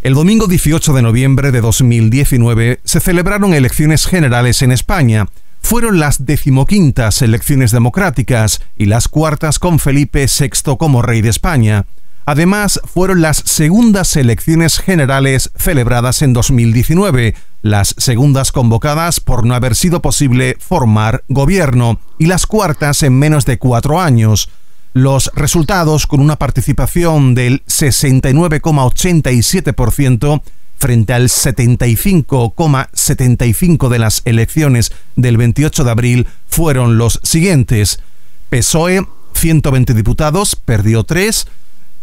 El domingo 18 de noviembre de 2019 se celebraron elecciones generales en España. Fueron las 15ª elecciones democráticas y las 4ª con Felipe VI como rey de España. Además, fueron las segundas elecciones generales celebradas en 2019, las segundas convocadas por no haber sido posible formar gobierno, y las 4ª en menos de 4 años. Los resultados, con una participación del 69,87% frente al 75,75% de las elecciones del 28 de abril, fueron los siguientes. PSOE, 120 diputados, perdió 3,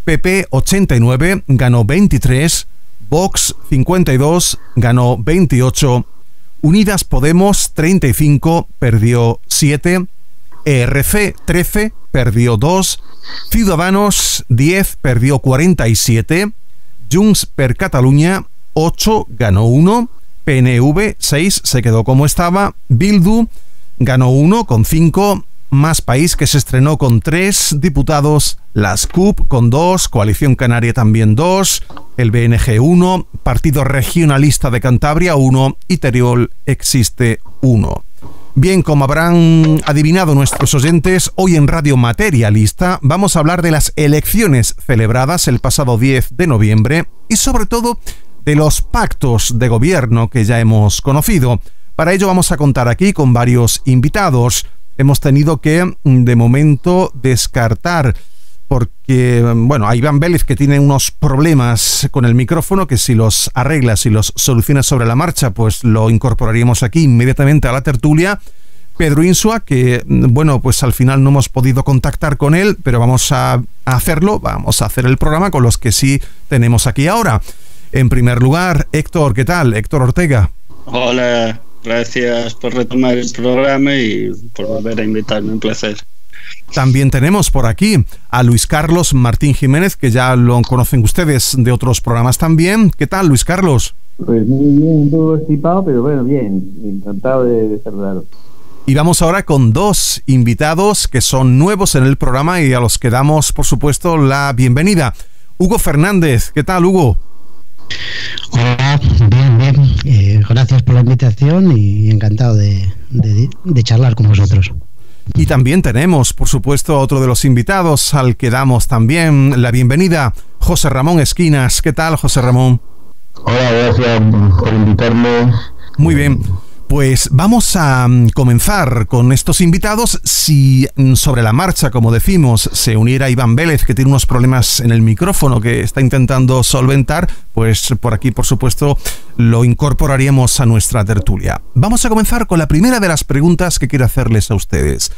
PP, 89, ganó 23, Vox, 52, ganó 28, Unidas Podemos, 35, perdió 7, ERC, 13, perdió 2, Ciudadanos, 10, perdió 47, Junts per Catalunya, 8, ganó 1, PNV, 6, se quedó como estaba, Bildu, ganó 1 con 5, Más País, que se estrenó con 3 diputados, las CUP con 2, Coalición Canaria también 2, el BNG 1, Partido Regionalista de Cantabria 1 y Teruel existe 1. Bien, como habrán adivinado nuestros oyentes, hoy en Radio Materialista vamos a hablar de las elecciones celebradas el pasado 10 de noviembre y sobre todo de los pactos de gobierno que ya hemos conocido. Para ello vamos a contar aquí con varios invitados. Hemos tenido que, de momento, descartar, porque, bueno, a Iván Vélez, que tiene unos problemas con el micrófono, que si los arregla, si los soluciona sobre la marcha, pues lo incorporaríamos aquí inmediatamente a la tertulia. Pedro Insua, que, bueno, pues al final no hemos podido contactar con él, pero vamos a hacerlo, vamos a hacer el programa con los que sí tenemos aquí ahora. En primer lugar, Héctor, ¿qué tal? Héctor Ortega. Hola, gracias por retomar el programa y por volver a invitarme, un placer. También tenemos por aquí a Luis Carlos Martín Jiménez, que ya lo conocen ustedes de otros programas también. ¿Qué tal, Luis Carlos? Pues muy bien, un poco estipado, pero bueno, bien, encantado de saludaros. Y vamos ahora con dos invitados que son nuevos en el programa y a los que damos, por supuesto, la bienvenida. Hugo Fernández, ¿qué tal, Hugo? Hola, bien. Gracias por la invitación y encantado de charlar con vosotros. Y también tenemos, por supuesto, a otro de los invitados al que damos también la bienvenida, José Ramón Esquinas. ¿Qué tal, José Ramón? Hola, gracias por invitarme. Muy bien. Pues vamos a comenzar con estos invitados. Si sobre la marcha, como decimos, se uniera Iván Vélez, que tiene unos problemas en el micrófono que está intentando solventar, pues por aquí, por supuesto, lo incorporaríamos a nuestra tertulia. Vamos a comenzar con la primera de las preguntas que quiero hacerles a ustedes.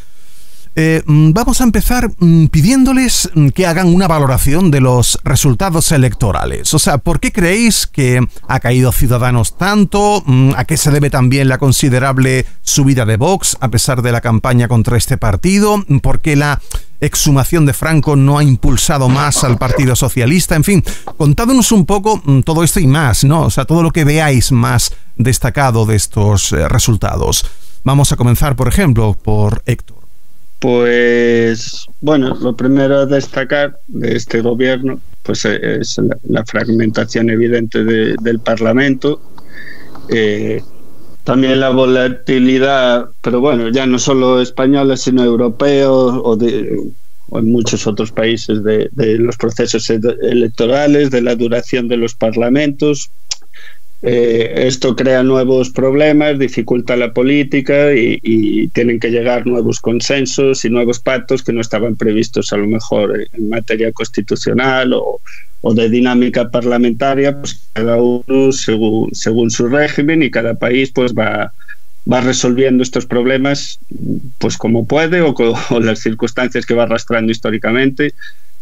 Vamos a empezar pidiéndoles que hagan una valoración de los resultados electorales. O sea, ¿por qué creéis que ha caído Ciudadanos tanto? ¿A qué se debe también la considerable subida de Vox a pesar de la campaña contra este partido? ¿Por qué la exhumación de Franco no ha impulsado más al Partido Socialista? En fin, contádnos un poco todo esto y más, ¿no? O sea, todo lo que veáis más destacado de estos resultados. Vamos a comenzar, por ejemplo, por Héctor. Pues bueno, lo primero a destacar de este gobierno pues es la fragmentación evidente del Parlamento, también la volatilidad, pero bueno, ya no solo española sino europea o en muchos otros países de los procesos electorales, de la duración de los parlamentos. Esto crea nuevos problemas, dificulta la política y tienen que llegar nuevos consensos y nuevos pactos que no estaban previstos a lo mejor en materia constitucional o de dinámica parlamentaria, pues cada uno según su régimen, y cada país pues va resolviendo estos problemas pues como puede o las circunstancias que va arrastrando históricamente,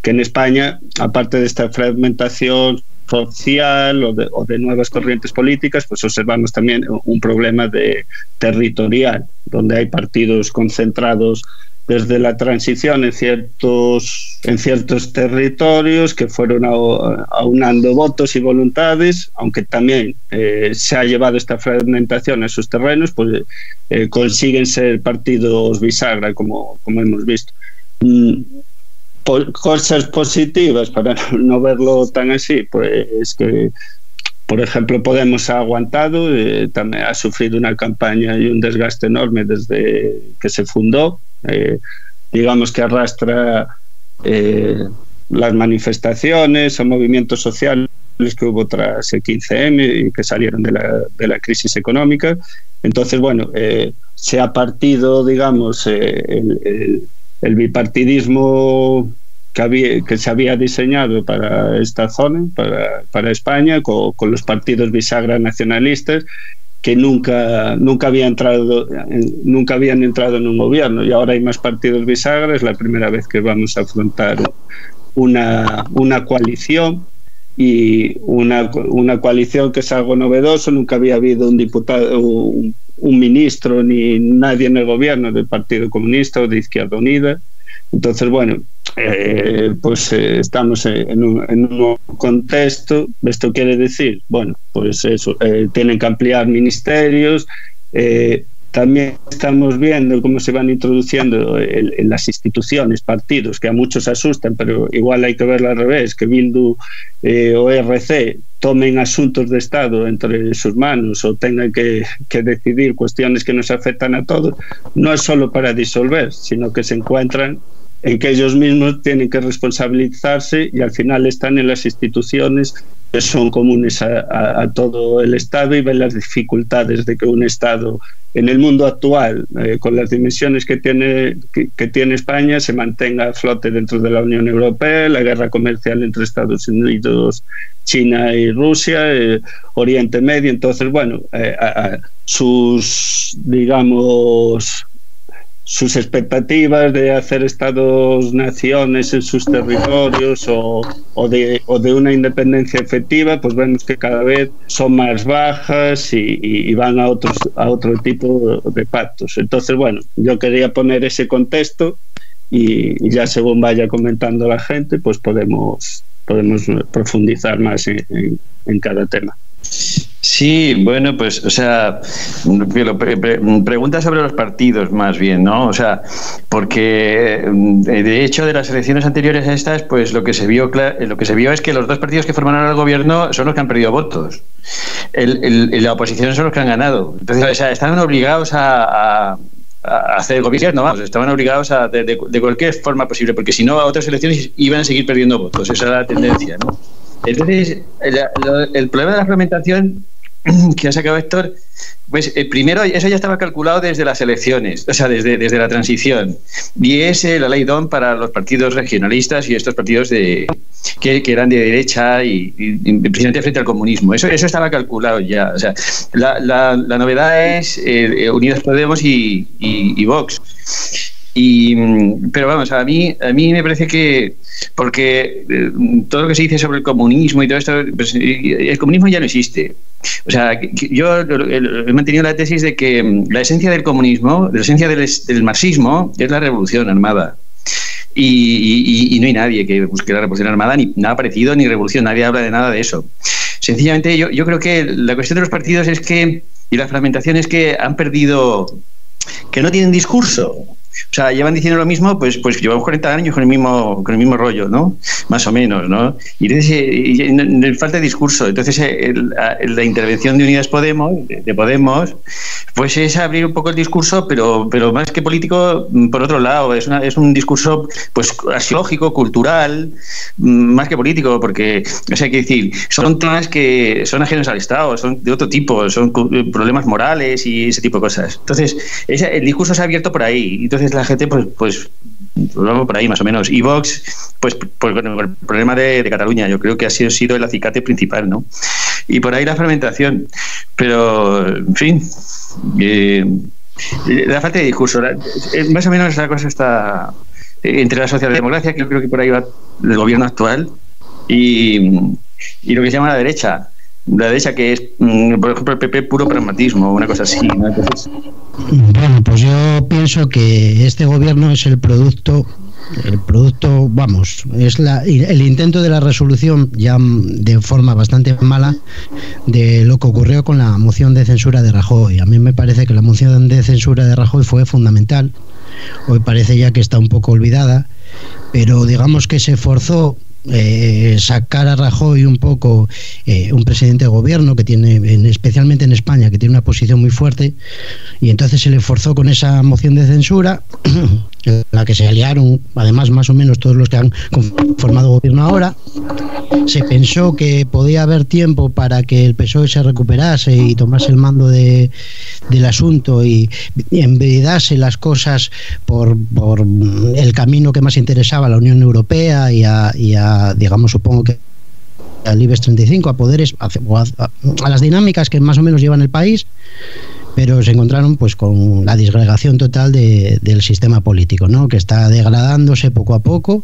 que en España, aparte de esta fragmentación social o de nuevas corrientes políticas, pues observamos también un problema territorial, donde hay partidos concentrados desde la transición en ciertos territorios que fueron aunando votos y voluntades, aunque también se ha llevado esta fragmentación a sus terrenos, pues consiguen ser partidos bisagra, como hemos visto. Cosas positivas, para no verlo tan así, pues que por ejemplo, Podemos ha aguantado, también ha sufrido una campaña y un desgaste enorme desde que se fundó. Digamos que arrastra las manifestaciones o movimientos sociales que hubo tras el 15M y que salieron de la crisis económica. Entonces, bueno, se ha partido, digamos, el bipartidismo que se había diseñado para esta zona, para España, con los partidos bisagra nacionalistas, que nunca habían entrado en un gobierno, y ahora hay más partidos bisagra. Es la primera vez que vamos a afrontar una coalición, y una coalición que es algo novedoso. Nunca había habido un diputado, un ministro ni nadie en el gobierno del Partido Comunista o de Izquierda Unida. Entonces, bueno, pues estamos en un nuevo contexto. Esto quiere decir, bueno, pues eso, tienen que ampliar ministerios. También estamos viendo cómo se van introduciendo en las instituciones partidos que a muchos asustan, pero igual hay que verlo al revés, que Bildu o RC tomen asuntos de Estado entre sus manos o tengan que decidir cuestiones que nos afectan a todos. No es solo para disolver, sino que se encuentran en que ellos mismos tienen que responsabilizarse, y al final están en las instituciones que son comunes a todo el Estado, y ven las dificultades de que un Estado en el mundo actual, con las dimensiones que tiene España, se mantenga a flote dentro de la Unión Europea, la guerra comercial entre Estados Unidos, China y Rusia, Oriente Medio. Entonces, bueno, sus expectativas de hacer estados-naciones en sus territorios o de una independencia efectiva, pues vemos que cada vez son más bajas y van a otro tipo de pactos. Entonces, bueno, yo quería poner ese contexto, y ya según vaya comentando la gente, pues podemos profundizar más en cada tema. Sí, bueno, pues, o sea, pregunta sobre los partidos más bien, ¿no? O sea, porque de hecho de las elecciones anteriores a estas, pues lo que se vio es que los dos partidos que formaron el gobierno son los que han perdido votos. La oposición son los que han ganado. Entonces, o sea, estaban obligados a hacer gobierno, vamos, estaban obligados de cualquier forma posible, porque si no, a otras elecciones iban a seguir perdiendo votos. Esa era la tendencia, ¿no? Entonces, el problema de la fragmentación que ha sacado Héctor, pues primero eso ya estaba calculado desde las elecciones, o sea, desde la transición, y es la ley DON para los partidos regionalistas y estos partidos que eran de derecha y precisamente frente al comunismo. Eso estaba calculado ya. O sea, la novedad es Unidas Podemos y Vox. Pero vamos, a mí me parece que, porque todo lo que se dice sobre el comunismo y todo esto, pues, el comunismo ya no existe. O sea, yo he mantenido la tesis de que la esencia del comunismo, la esencia del marxismo, es la revolución armada. Y no hay nadie que busque la revolución armada, ni nada parecido, ni revolución, nadie habla de nada de eso. Sencillamente, yo creo que la cuestión de los partidos es que, y la fragmentación es que han perdido, que no tienen discurso. O sea, llevan diciendo lo mismo, pues llevamos 40 años con el mismo rollo, ¿no? Más o menos, ¿no? Y entonces falta de discurso. Entonces la intervención de Unidas Podemos, pues es abrir un poco el discurso, pero más que político, por otro lado, es un discurso pues axiológico, cultural, más que político, porque, o sea, hay que decir, son temas que son ajenos al Estado, son de otro tipo, son problemas morales y ese tipo de cosas. Entonces, el discurso se ha abierto por ahí. Entonces la gente pues vamos por ahí más o menos. Y Vox, pues con el problema de Cataluña, yo creo que ha sido el acicate principal, ¿no? Y por ahí la fragmentación. Pero, en fin, la falta de discurso. Más o menos la cosa está entre la socialdemocracia, que yo creo que por ahí va el gobierno actual, y lo que se llama la derecha. La derecha, que es, por ejemplo, el PP puro pragmatismo, una cosa así, ¿no? Entonces... Bueno, pues yo pienso que este gobierno es el producto, vamos, es el intento de la resolución ya de forma bastante mala de lo que ocurrió con la moción de censura de Rajoy. A mí me parece que la moción de censura de Rajoy fue fundamental. Hoy parece ya que está un poco olvidada, pero digamos que se forzó sacar a Rajoy un poco, un presidente de gobierno que tiene, especialmente en España, que tiene una posición muy fuerte, y entonces se le forzó con esa moción de censura, en la que se aliaron además más o menos todos los que han conformado gobierno ahora. Se pensó que podía haber tiempo para que el PSOE se recuperase y tomase el mando del asunto y envidase las cosas por el camino que más interesaba a la Unión Europea y a digamos, supongo que al IBEX 35, a poderes, a las dinámicas que más o menos llevan el país, pero se encontraron pues con la disgregación total del sistema político, ¿no?, que está degradándose poco a poco,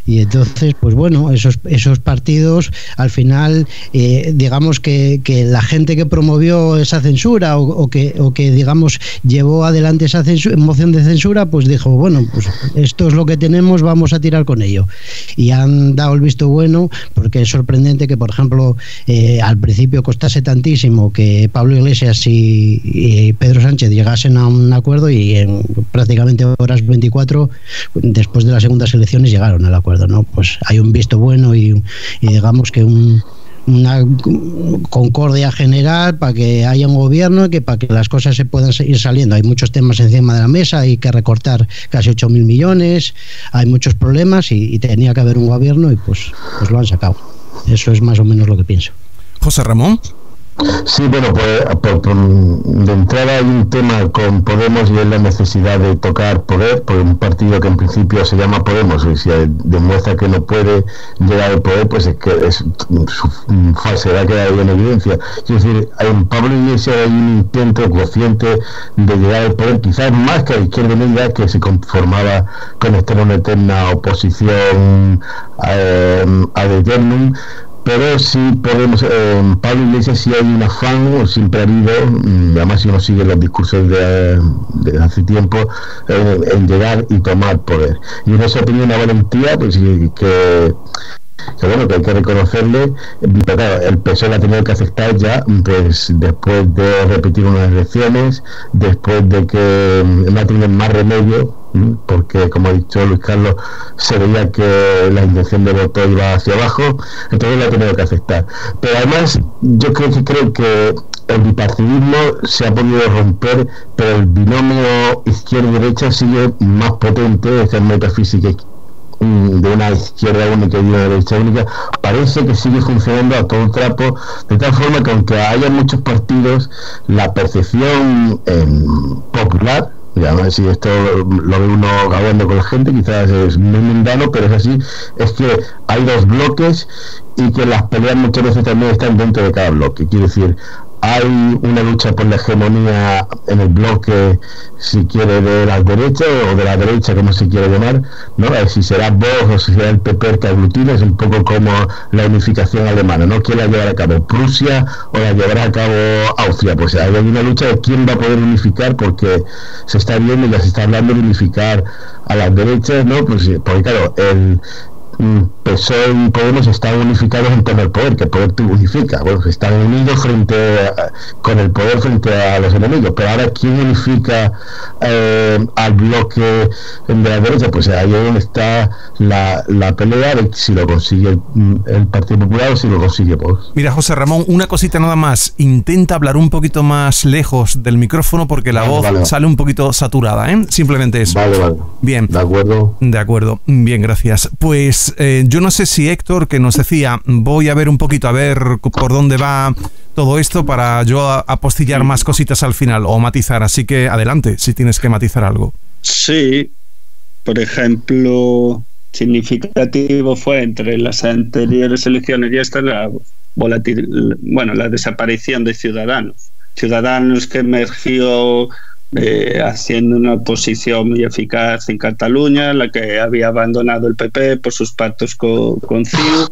y entonces pues bueno, esos partidos al final, digamos que la gente que promovió esa censura o que digamos llevó adelante esa moción de censura, pues dijo, bueno, pues esto es lo que tenemos, vamos a tirar con ello, y han dado el visto bueno, porque es sorprendente que, por ejemplo, al principio costase tantísimo que Pablo Iglesias y Pedro Sánchez llegasen a un acuerdo, y en prácticamente horas 24 después de las segundas elecciones llegaron al acuerdo, ¿no? Pues hay un visto bueno y digamos que una concordia general para que haya un gobierno y para que las cosas se puedan seguir saliendo. Hay muchos temas encima de la mesa, hay que recortar casi 8.000 millones, hay muchos problemas y tenía que haber un gobierno, y pues lo han sacado. Eso es más o menos lo que pienso. José Ramón. Sí, bueno, pues de entrada hay un tema con Podemos, y es la necesidad de tocar poder, por un partido que en principio se llama Podemos, y si demuestra que no puede llegar al poder, pues es que su falsedad queda ahí en evidencia. Es decir, en Pablo Iglesias hay un intento consciente de llegar al poder, quizás más que a la Izquierda Unida, que se conformaba con estar en una eterna oposición ad eternum. Pero sí podemos, Pablo Iglesias sí hay un afán, siempre ha habido, además si uno sigue los discursos de hace tiempo, en llegar y tomar poder. Y en eso ha tenido una valentía, pues que bueno, que hay que reconocerle, pero claro, el PSOE la ha tenido que aceptar ya, pues después de repetir unas elecciones, después de que no ha tenido más remedio, porque como ha dicho Luis Carlos, se veía que la intención de voto iba hacia abajo, entonces la ha tenido que aceptar. Pero además yo creo que el bipartidismo se ha podido romper, pero el binomio izquierda-derecha sigue más potente, esta metafísica de una izquierda única y de una derecha única, parece que sigue funcionando a todo trapo, de tal forma que aunque haya muchos partidos, la percepción popular, digamos, si esto lo ve uno hablando con la gente, quizás es muy mundano, pero es así, es que hay dos bloques y que las peleas muchas veces también están dentro de cada bloque. Quiere decir, hay una lucha por la hegemonía en el bloque, si quiere, de la derecha o de la derecha, como se quiere llamar, ¿no? Si será Vox o si será el PP el que aglutina, es un poco como la unificación alemana, ¿no? ¿Quién la llevará a cabo? ¿Prusia o la llevará a cabo Austria? Pues hay una lucha de quién va a poder unificar, porque se está viendo y ya se está hablando de unificar a las derechas, ¿no? Pues porque claro, el PSOE y Podemos están unificados en torno al poder, que el poder te unifica, bueno, están unidos con el poder frente a los enemigos, pero ahora ¿quién unifica al bloque de la derecha? Pues ahí es donde está la pelea de si lo consigue el Partido Popular o si lo consigue Vox. Mira, José Ramón, una cosita nada más, intenta hablar un poquito más lejos del micrófono porque la voz sale un poquito saturada, simplemente eso. Vale. Bien. De acuerdo, bien, gracias. Pues yo no sé si Héctor, que nos decía, voy a ver un poquito, a ver por dónde va todo esto para yo apostillar más cositas al final o matizar, así que adelante, si tienes que matizar algo. Sí, por ejemplo, significativo fue entre las anteriores elecciones y esta la desaparición de Ciudadanos que emergió haciendo una oposición muy eficaz en Cataluña, la que había abandonado el PP por sus pactos con CiU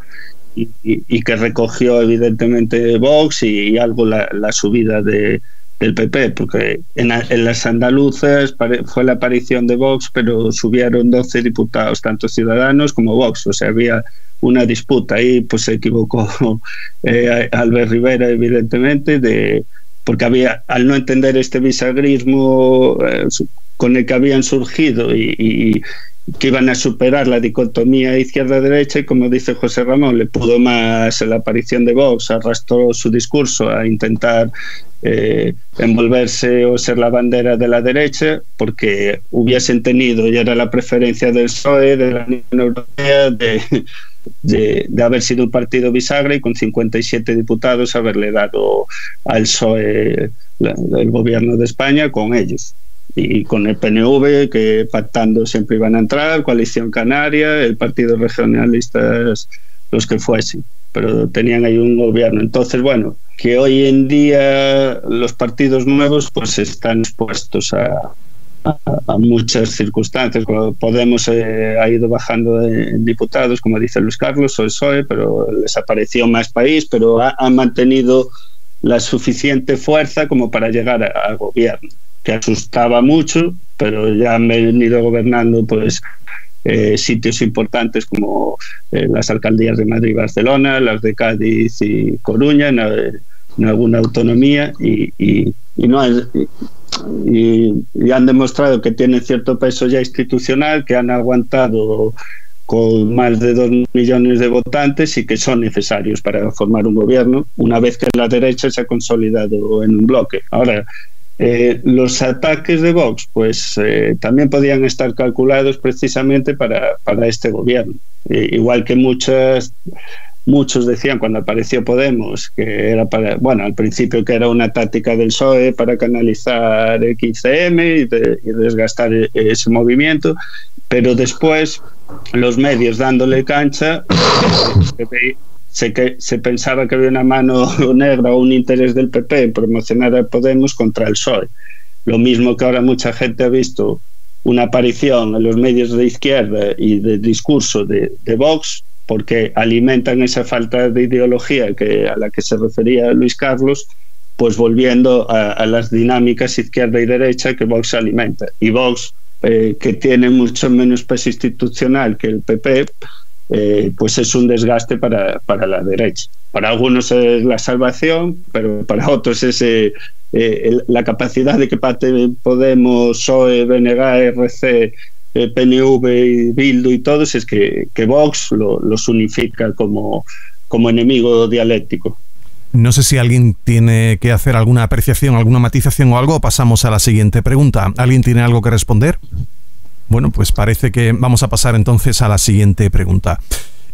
y que recogió evidentemente Vox y algo la subida del PP, porque en las andaluzas fue la aparición de Vox, pero subieron 12 diputados, tanto Ciudadanos como Vox, o sea, había una disputa ahí, pues se equivocó Albert Rivera evidentemente, porque al no entender este bisagrismo con el que habían surgido y que iban a superar la dicotomía izquierda-derecha, y como dice José Ramón, le pudo más la aparición de Vox, arrastró su discurso a intentar envolverse o ser la bandera de la derecha, porque hubiesen tenido, y era la preferencia del PSOE, de la Unión Europea, de haber sido un partido bisagra, y con 57 diputados haberle dado al PSOE el gobierno de España con ellos. Y con el PNV, que pactando siempre iban a entrar, Coalición Canaria, el Partido Regionalistas, los que fuesen, pero tenían ahí un gobierno. Entonces, bueno, que hoy en día los partidos nuevos pues están expuestos a muchas circunstancias. Podemos ha ido bajando en diputados, como dice Luis Carlos, o el PSOE, pero les apareció más país, pero han mantenido la suficiente fuerza como para llegar al gobierno, que asustaba mucho, pero ya han venido gobernando pues sitios importantes como las alcaldías de Madrid y Barcelona, las de Cádiz y Coruña, en alguna autonomía, y han demostrado que tienen cierto peso ya institucional, que han aguantado con más de 2 millones de votantes y que son necesarios para formar un gobierno, una vez que la derecha se ha consolidado en un bloque. Ahora, los ataques de Vox pues también podían estar calculados precisamente para este gobierno, igual que muchos decían cuando apareció Podemos que era para, bueno, al principio que era una táctica del PSOE para canalizar el 15M y desgastar ese movimiento, pero después los medios dándole cancha se pensaba que había una mano negra o un interés del PP en promocionar a Podemos contra el PSOE. Lo mismo que ahora mucha gente ha visto una aparición en los medios de izquierda y de discurso de Vox, porque alimentan esa falta de ideología a la que se refería Luis Carlos, pues volviendo a las dinámicas izquierda y derecha que Vox alimenta. Y Vox, que tiene mucho menos peso institucional que el PP, pues es un desgaste para la derecha. Para algunos es la salvación, pero para otros es la capacidad de que pacten Podemos, PSOE, BNG, RC, PNV y Bildu y todos, es que Vox los unifica como enemigo dialéctico. No sé si alguien tiene que hacer alguna apreciación, alguna matización o algo, o pasamos a la siguiente pregunta. ¿Alguien tiene algo que responder? Bueno, pues parece que vamos a pasar entonces a la siguiente pregunta.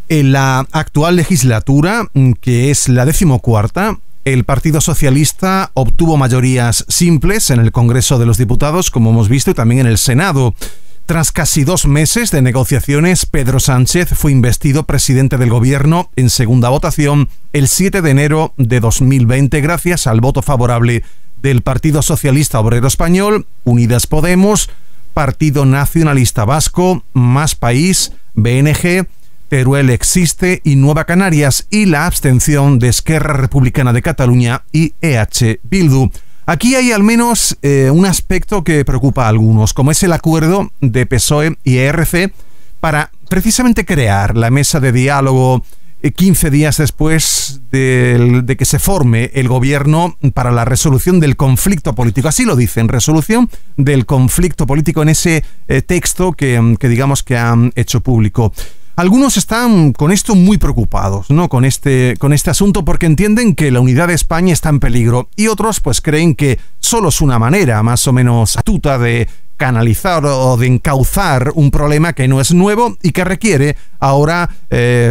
En la actual legislatura, que es la 14ª, el Partido Socialista obtuvo mayorías simples en el Congreso de los Diputados, como hemos visto, y también en el Senado. Tras casi 2 meses de negociaciones, Pedro Sánchez fue investido presidente del Gobierno en segunda votación el 7 de enero de 2020 gracias al voto favorable del Partido Socialista Obrero Español, Unidas Podemos, Partido Nacionalista Vasco, Más País, BNG, Teruel Existe y Nueva Canarias, y la abstención de Esquerra Republicana de Cataluña y EH Bildu. Aquí hay al menos un aspecto que preocupa a algunos, como es el acuerdo de PSOE y ERC para precisamente crear la mesa de diálogo 15 días después de que se forme el gobierno para la resolución del conflicto político. Así lo dicen, resolución del conflicto político, en ese texto que digamos que han hecho público. Algunos están con esto muy preocupados, ¿no? Con este asunto, porque entienden que la unidad de España está en peligro, y otros pues creen que solo es una manera más o menos astuta de canalizar o de encauzar un problema que no es nuevo y que requiere ahora,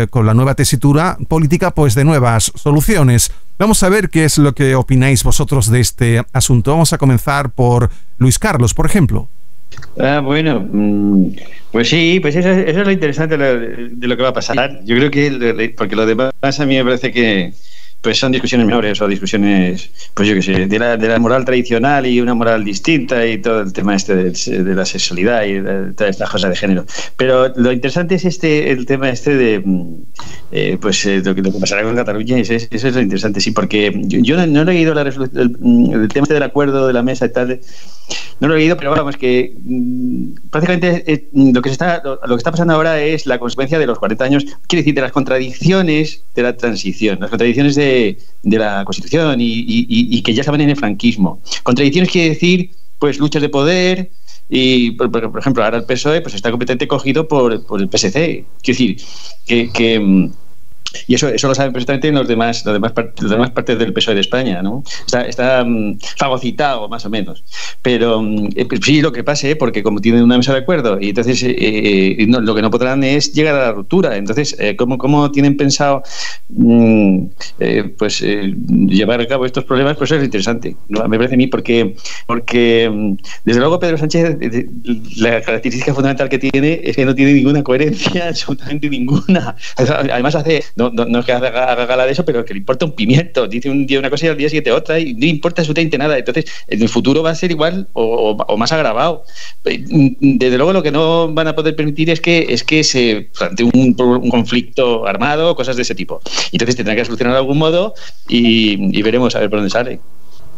con la nueva tesitura política, pues de nuevas soluciones. Vamos a ver qué es lo que opináis vosotros de este asunto. Vamos a comenzar por Luis Carlos, por ejemplo. Bueno, pues sí, pues eso es lo interesante de lo que va a pasar. Yo creo que, porque lo demás a mí me parece que pues son discusiones menores o discusiones, pues yo qué sé, de la moral tradicional y una moral distinta y todo el tema de la sexualidad y de todas estas cosas de género. Pero lo interesante es el tema de lo que pasará con Cataluña. Eso es lo interesante, sí, porque yo no he leído el tema del acuerdo de la mesa y tal. No lo he leído, pero vamos, que prácticamente lo que está pasando ahora es la consecuencia de los 40 años, quiere decir, de las contradicciones de la transición, las contradicciones de la Constitución y que ya estaban en el franquismo. Contradicciones quiere decir, pues, luchas de poder, Y, por ejemplo, ahora el PSOE pues está completamente cogido por el PSC. Quiero decir, que y eso lo saben perfectamente en las demás partes del PSOE de España, ¿no? Está fagocitado, más o menos. Pero sí, lo que pase, porque como tienen una mesa de acuerdo, y entonces lo que no podrán es llegar a la ruptura. Entonces, ¿cómo tienen pensado llevar a cabo estos problemas? Pues eso es interesante, ¿no? Me parece a mí, porque desde luego Pedro Sánchez, la característica fundamental que tiene es que no tiene ninguna coherencia, absolutamente ninguna. Además no es que haga gala de eso, pero que le importa un pimiento. Dice un día una cosa y al día siguiente otra, y no le importa absolutamente nada. Entonces, en el futuro va a ser igual o más agravado. Desde luego, lo que no van a poder permitir es que se plantee un conflicto armado, cosas de ese tipo. Entonces tendrán que solucionar de algún modo y veremos a ver por dónde sale.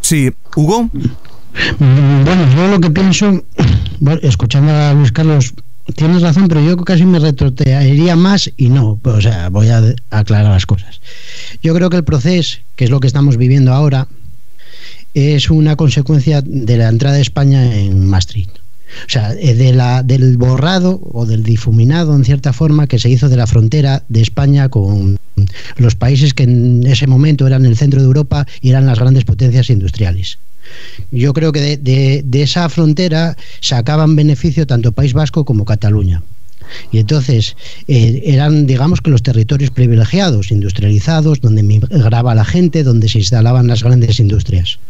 Sí, Hugo. Bueno, yo lo que pienso, escuchando a Luis Carlos, tienes razón, pero yo casi me retrotraería más y no, o sea, voy a aclarar las cosas. Yo creo que el proceso, que es lo que estamos viviendo ahora, es una consecuencia de la entrada de España en Maastricht. O sea, del borrado o del difuminado, en cierta forma, que se hizo de la frontera de España con los países que en ese momento eran el centro de Europa y eran las grandes potencias industriales. Yo creo que de esa frontera sacaban beneficio tanto País Vasco como Cataluña. Y entonces eran, digamos, que los territorios privilegiados, industrializados, donde migraba la gente, donde se instalaban las grandes industrias.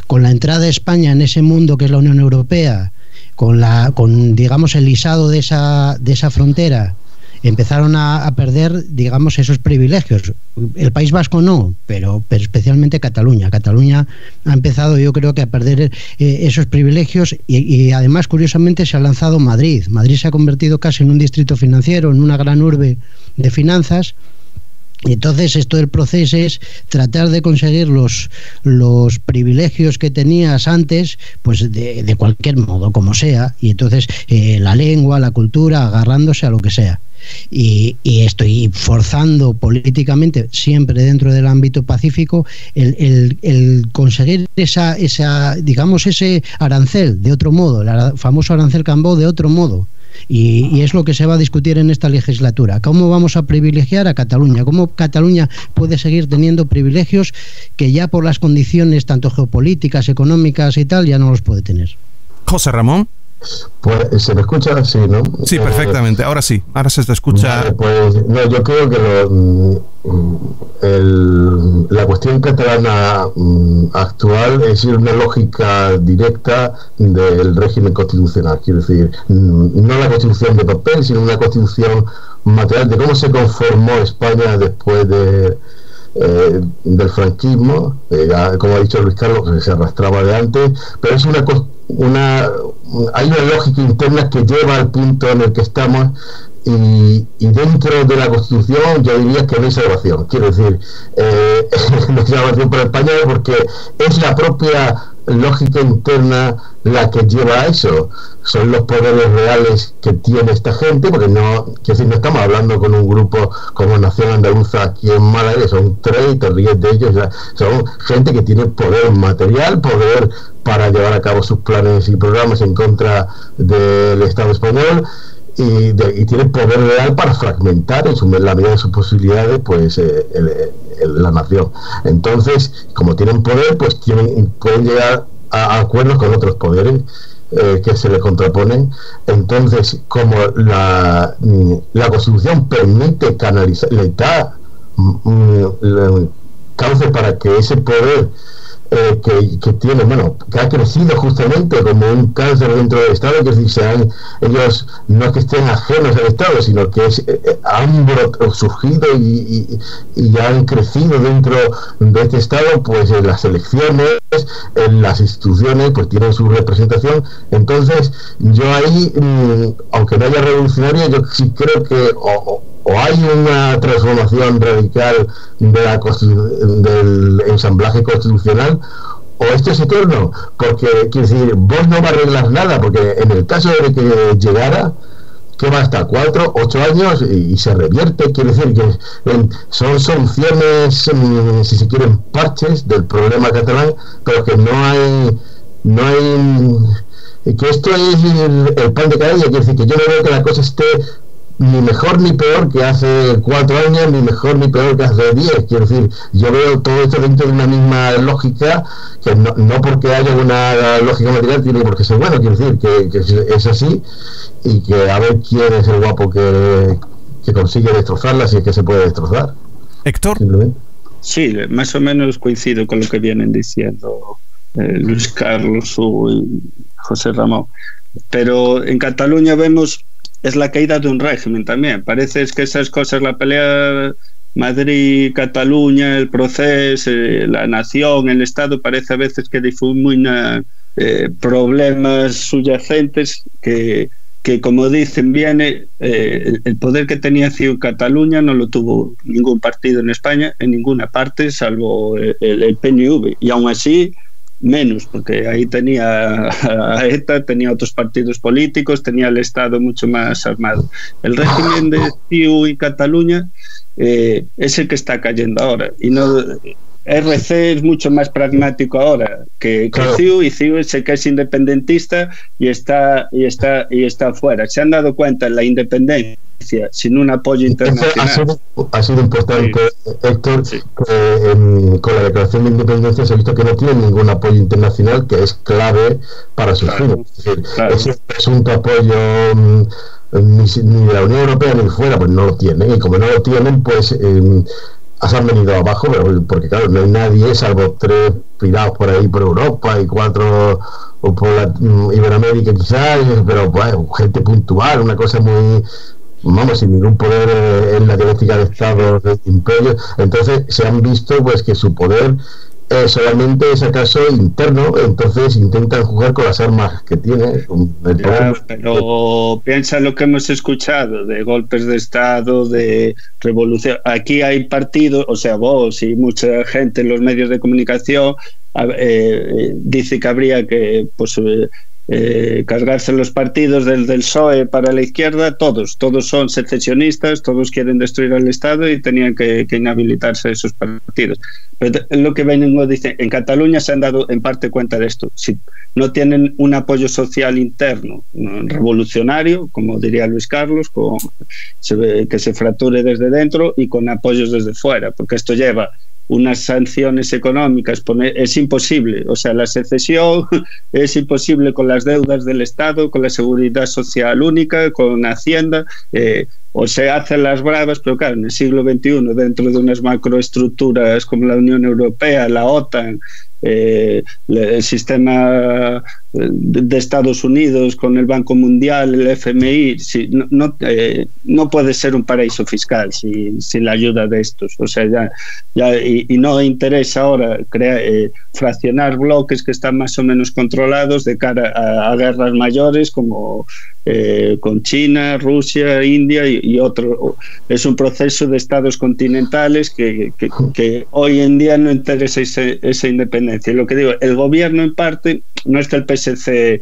Con la entrada de España en ese mundo que es la Unión Europea, con digamos, el lisado de esa frontera, empezaron a perder, digamos, esos privilegios. El País Vasco no, pero especialmente Cataluña. Cataluña ha empezado, yo creo, que a perder esos privilegios y además, curiosamente, se ha lanzado Madrid. Madrid se ha convertido casi en un distrito financiero, en una gran urbe de finanzas. Y entonces esto del proceso es tratar de conseguir los privilegios que tenías antes, pues de cualquier modo, como sea, y entonces la lengua, la cultura, agarrándose a lo que sea. Y estoy forzando políticamente, siempre dentro del ámbito pacífico, el conseguir esa digamos, ese arancel de otro modo, el famoso arancel Cambó de otro modo. Y es lo que se va a discutir en esta legislatura. ¿Cómo vamos a privilegiar a Cataluña? ¿Cómo Cataluña puede seguir teniendo privilegios que ya por las condiciones tanto geopolíticas, económicas y tal, ya no los puede tener? José Ramón. Pues se me escucha así, ¿no? Sí, perfectamente. Ahora sí, ahora se te escucha. Vale, pues no, yo creo que la cuestión catalana actual es una lógica directa del régimen constitucional. Quiero decir, no la constitución de papel, sino una constitución material de cómo se conformó España después del franquismo, como ha dicho Luis Carlos, que se arrastraba de antes, pero es hay una lógica interna que lleva al punto en el que estamos, y dentro de la Constitución yo diría que no hay salvación. Quiero decir, no hay salvación para España porque es la propia lógica interna la que lleva a eso. Son los poderes reales que tiene esta gente, porque no estamos hablando con un grupo como Nación Andaluza aquí en Málaga, que son 3 y te ríes de ellos. Son gente que tiene poder material, poder para llevar a cabo sus planes y programas en contra del Estado español, y tiene poder real para fragmentar en la medida de sus posibilidades pues la nación. Entonces, como tienen poder, pues pueden llegar a acuerdos con otros poderes que se les contraponen. Entonces, como la Constitución permite canalizar, le da cauce para que ese poder que tiene, que ha crecido justamente como un cáncer dentro del Estado, que es decir, ellos no es que estén ajenos al Estado, sino que han surgido y han crecido dentro de este Estado, pues en las elecciones, en las instituciones, pues tienen su representación. Entonces, yo ahí, aunque no haya revolucionaria, yo sí creo que o hay una transformación radical del ensamblaje constitucional, o esto es eterno, porque quiero decir, vos no va a arreglar nada, porque en el caso de que llegara, que va hasta 4, 8 años y se revierte. Quiere decir que son soluciones, si se quieren, parches del problema catalán, pero que no hay que esto es el pan de cada día. Quiere decir que yo no veo que la cosa esté ni mejor ni peor que hace 4 años, ni mejor ni peor que hace 10. Quiero decir, yo veo todo esto dentro de una misma lógica, que no porque haya una lógica material tiene por qué ser bueno. Quiero decir que es así, y que a ver quién es el guapo que consigue destrozarla, si es que se puede destrozar. Héctor. Sí, más o menos coincido con lo que vienen diciendo Luis Carlos y José Ramón, pero en Cataluña vemos es la caída de un régimen también. Parece que esas cosas, la pelea Madrid, Cataluña, el proceso, la nación, el Estado, parece a veces que difuminan problemas subyacentes que como dicen, viene el poder que tenía CiU en Cataluña no lo tuvo ningún partido en España, en ninguna parte, salvo el PNV, y aún así menos, porque ahí tenía a ETA, tenía otros partidos políticos, tenía el Estado mucho más armado. El régimen de CiU y Cataluña es el que está cayendo ahora, y no... RC es mucho más pragmático ahora que CiU, y CiU es el que es independentista y está fuera. Se han dado cuenta en la independencia sin un apoyo internacional. Ha sido importante, sí. Héctor, sí. Con la declaración de independencia se ha visto que no tiene ningún apoyo internacional, que es clave para sus fines. Es decir, ese presunto apoyo ni de la Unión Europea ni de fuera, pues no lo tienen, y como no lo tienen, pues se han venido abajo, porque claro, no hay nadie salvo 3 pirados por ahí por Europa y 4 por la Iberoamérica quizás, pero pues gente puntual, una cosa muy, vamos, sin ningún poder en la dialéctica de Estado, de imperio. Entonces se han visto pues que su poder solamente es acaso interno, entonces intentan jugar con las armas que tiene. Pero piensa lo que hemos escuchado de golpes de Estado, de revolución. Aquí hay partidos, o sea, vos y mucha gente en los medios de comunicación dice que habría que cargarse los partidos del PSOE para la izquierda. Todos son secesionistas, todos quieren destruir al Estado y tenían que inhabilitarse esos partidos. Pero lo que vengo dice, en Cataluña se han dado en parte cuenta de esto. Si no tienen un apoyo social interno revolucionario, como diría Luis Carlos, que se fracture desde dentro, y con apoyos desde fuera, porque esto lleva unas sanciones económicas, es imposible, o sea, la secesión es imposible con las deudas del Estado, con la seguridad social única, con Hacienda, o se hacen las bravas, pero claro, en el siglo XXI, dentro de unas macroestructuras como la Unión Europea, la OTAN, el sistema de Estados Unidos con el Banco Mundial, el FMI, no puede ser un paraíso fiscal sin la ayuda de estos. O sea, y no interesa ahora fraccionar bloques que están más o menos controlados de cara a guerras mayores como con China, Rusia, India y otro. Es un proceso de estados continentales que hoy en día no interesa esa independencia. Lo que digo, el gobierno en parte, no es que el PSC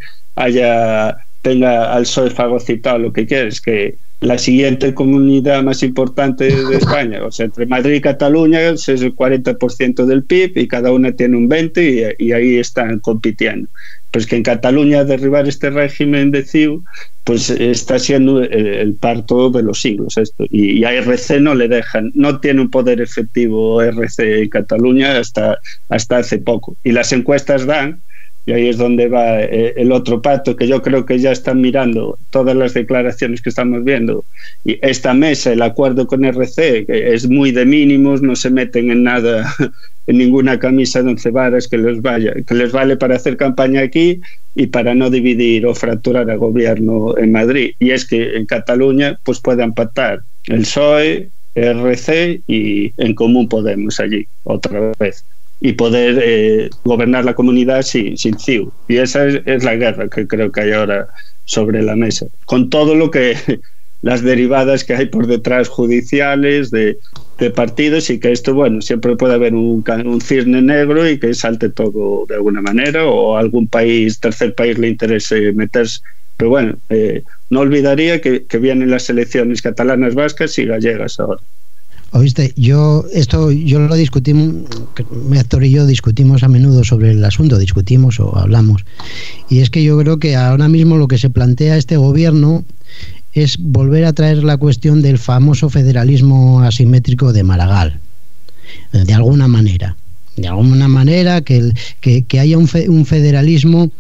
tenga al PSOE fagocitado, lo que quiere es que la siguiente comunidad más importante de España, o sea, entre Madrid y Cataluña es el 40% del PIB y cada una tiene un 20% y ahí están compitiendo. Pues que en Cataluña derribar este régimen de CiU pues está siendo el parto de los siglos esto, y a RC no le dejan, no tiene un poder efectivo RC en Cataluña hasta hace poco, y las encuestas dan, y ahí es donde va el otro pato, que yo creo que ya están mirando todas las declaraciones que estamos viendo, y esta mesa, el acuerdo con RC, que es muy de mínimos, no se meten en nada, en ninguna camisa de 11 varas que les vale para hacer campaña aquí y para no dividir o fracturar al gobierno en Madrid. Y es que en Cataluña pues puedan pactar el PSOE, RC y En Común Podemos allí, otra vez, y poder gobernar la comunidad sin CiU. Y esa es la guerra que creo que hay ahora sobre la mesa, con todo lo que las derivadas que hay por detrás judiciales de partidos, y que esto, bueno, siempre puede haber un cisne negro y que salte todo de alguna manera, o algún tercer país le interese meterse. Pero bueno, no olvidaría que vienen las elecciones catalanas, vascas y gallegas ahora. Oíste, yo lo discutimos, Héctor y yo discutimos a menudo sobre el asunto, discutimos o hablamos, y es que yo creo que ahora mismo lo que se plantea este gobierno es volver a traer la cuestión del famoso federalismo asimétrico de Maragall, de alguna manera que haya un federalismo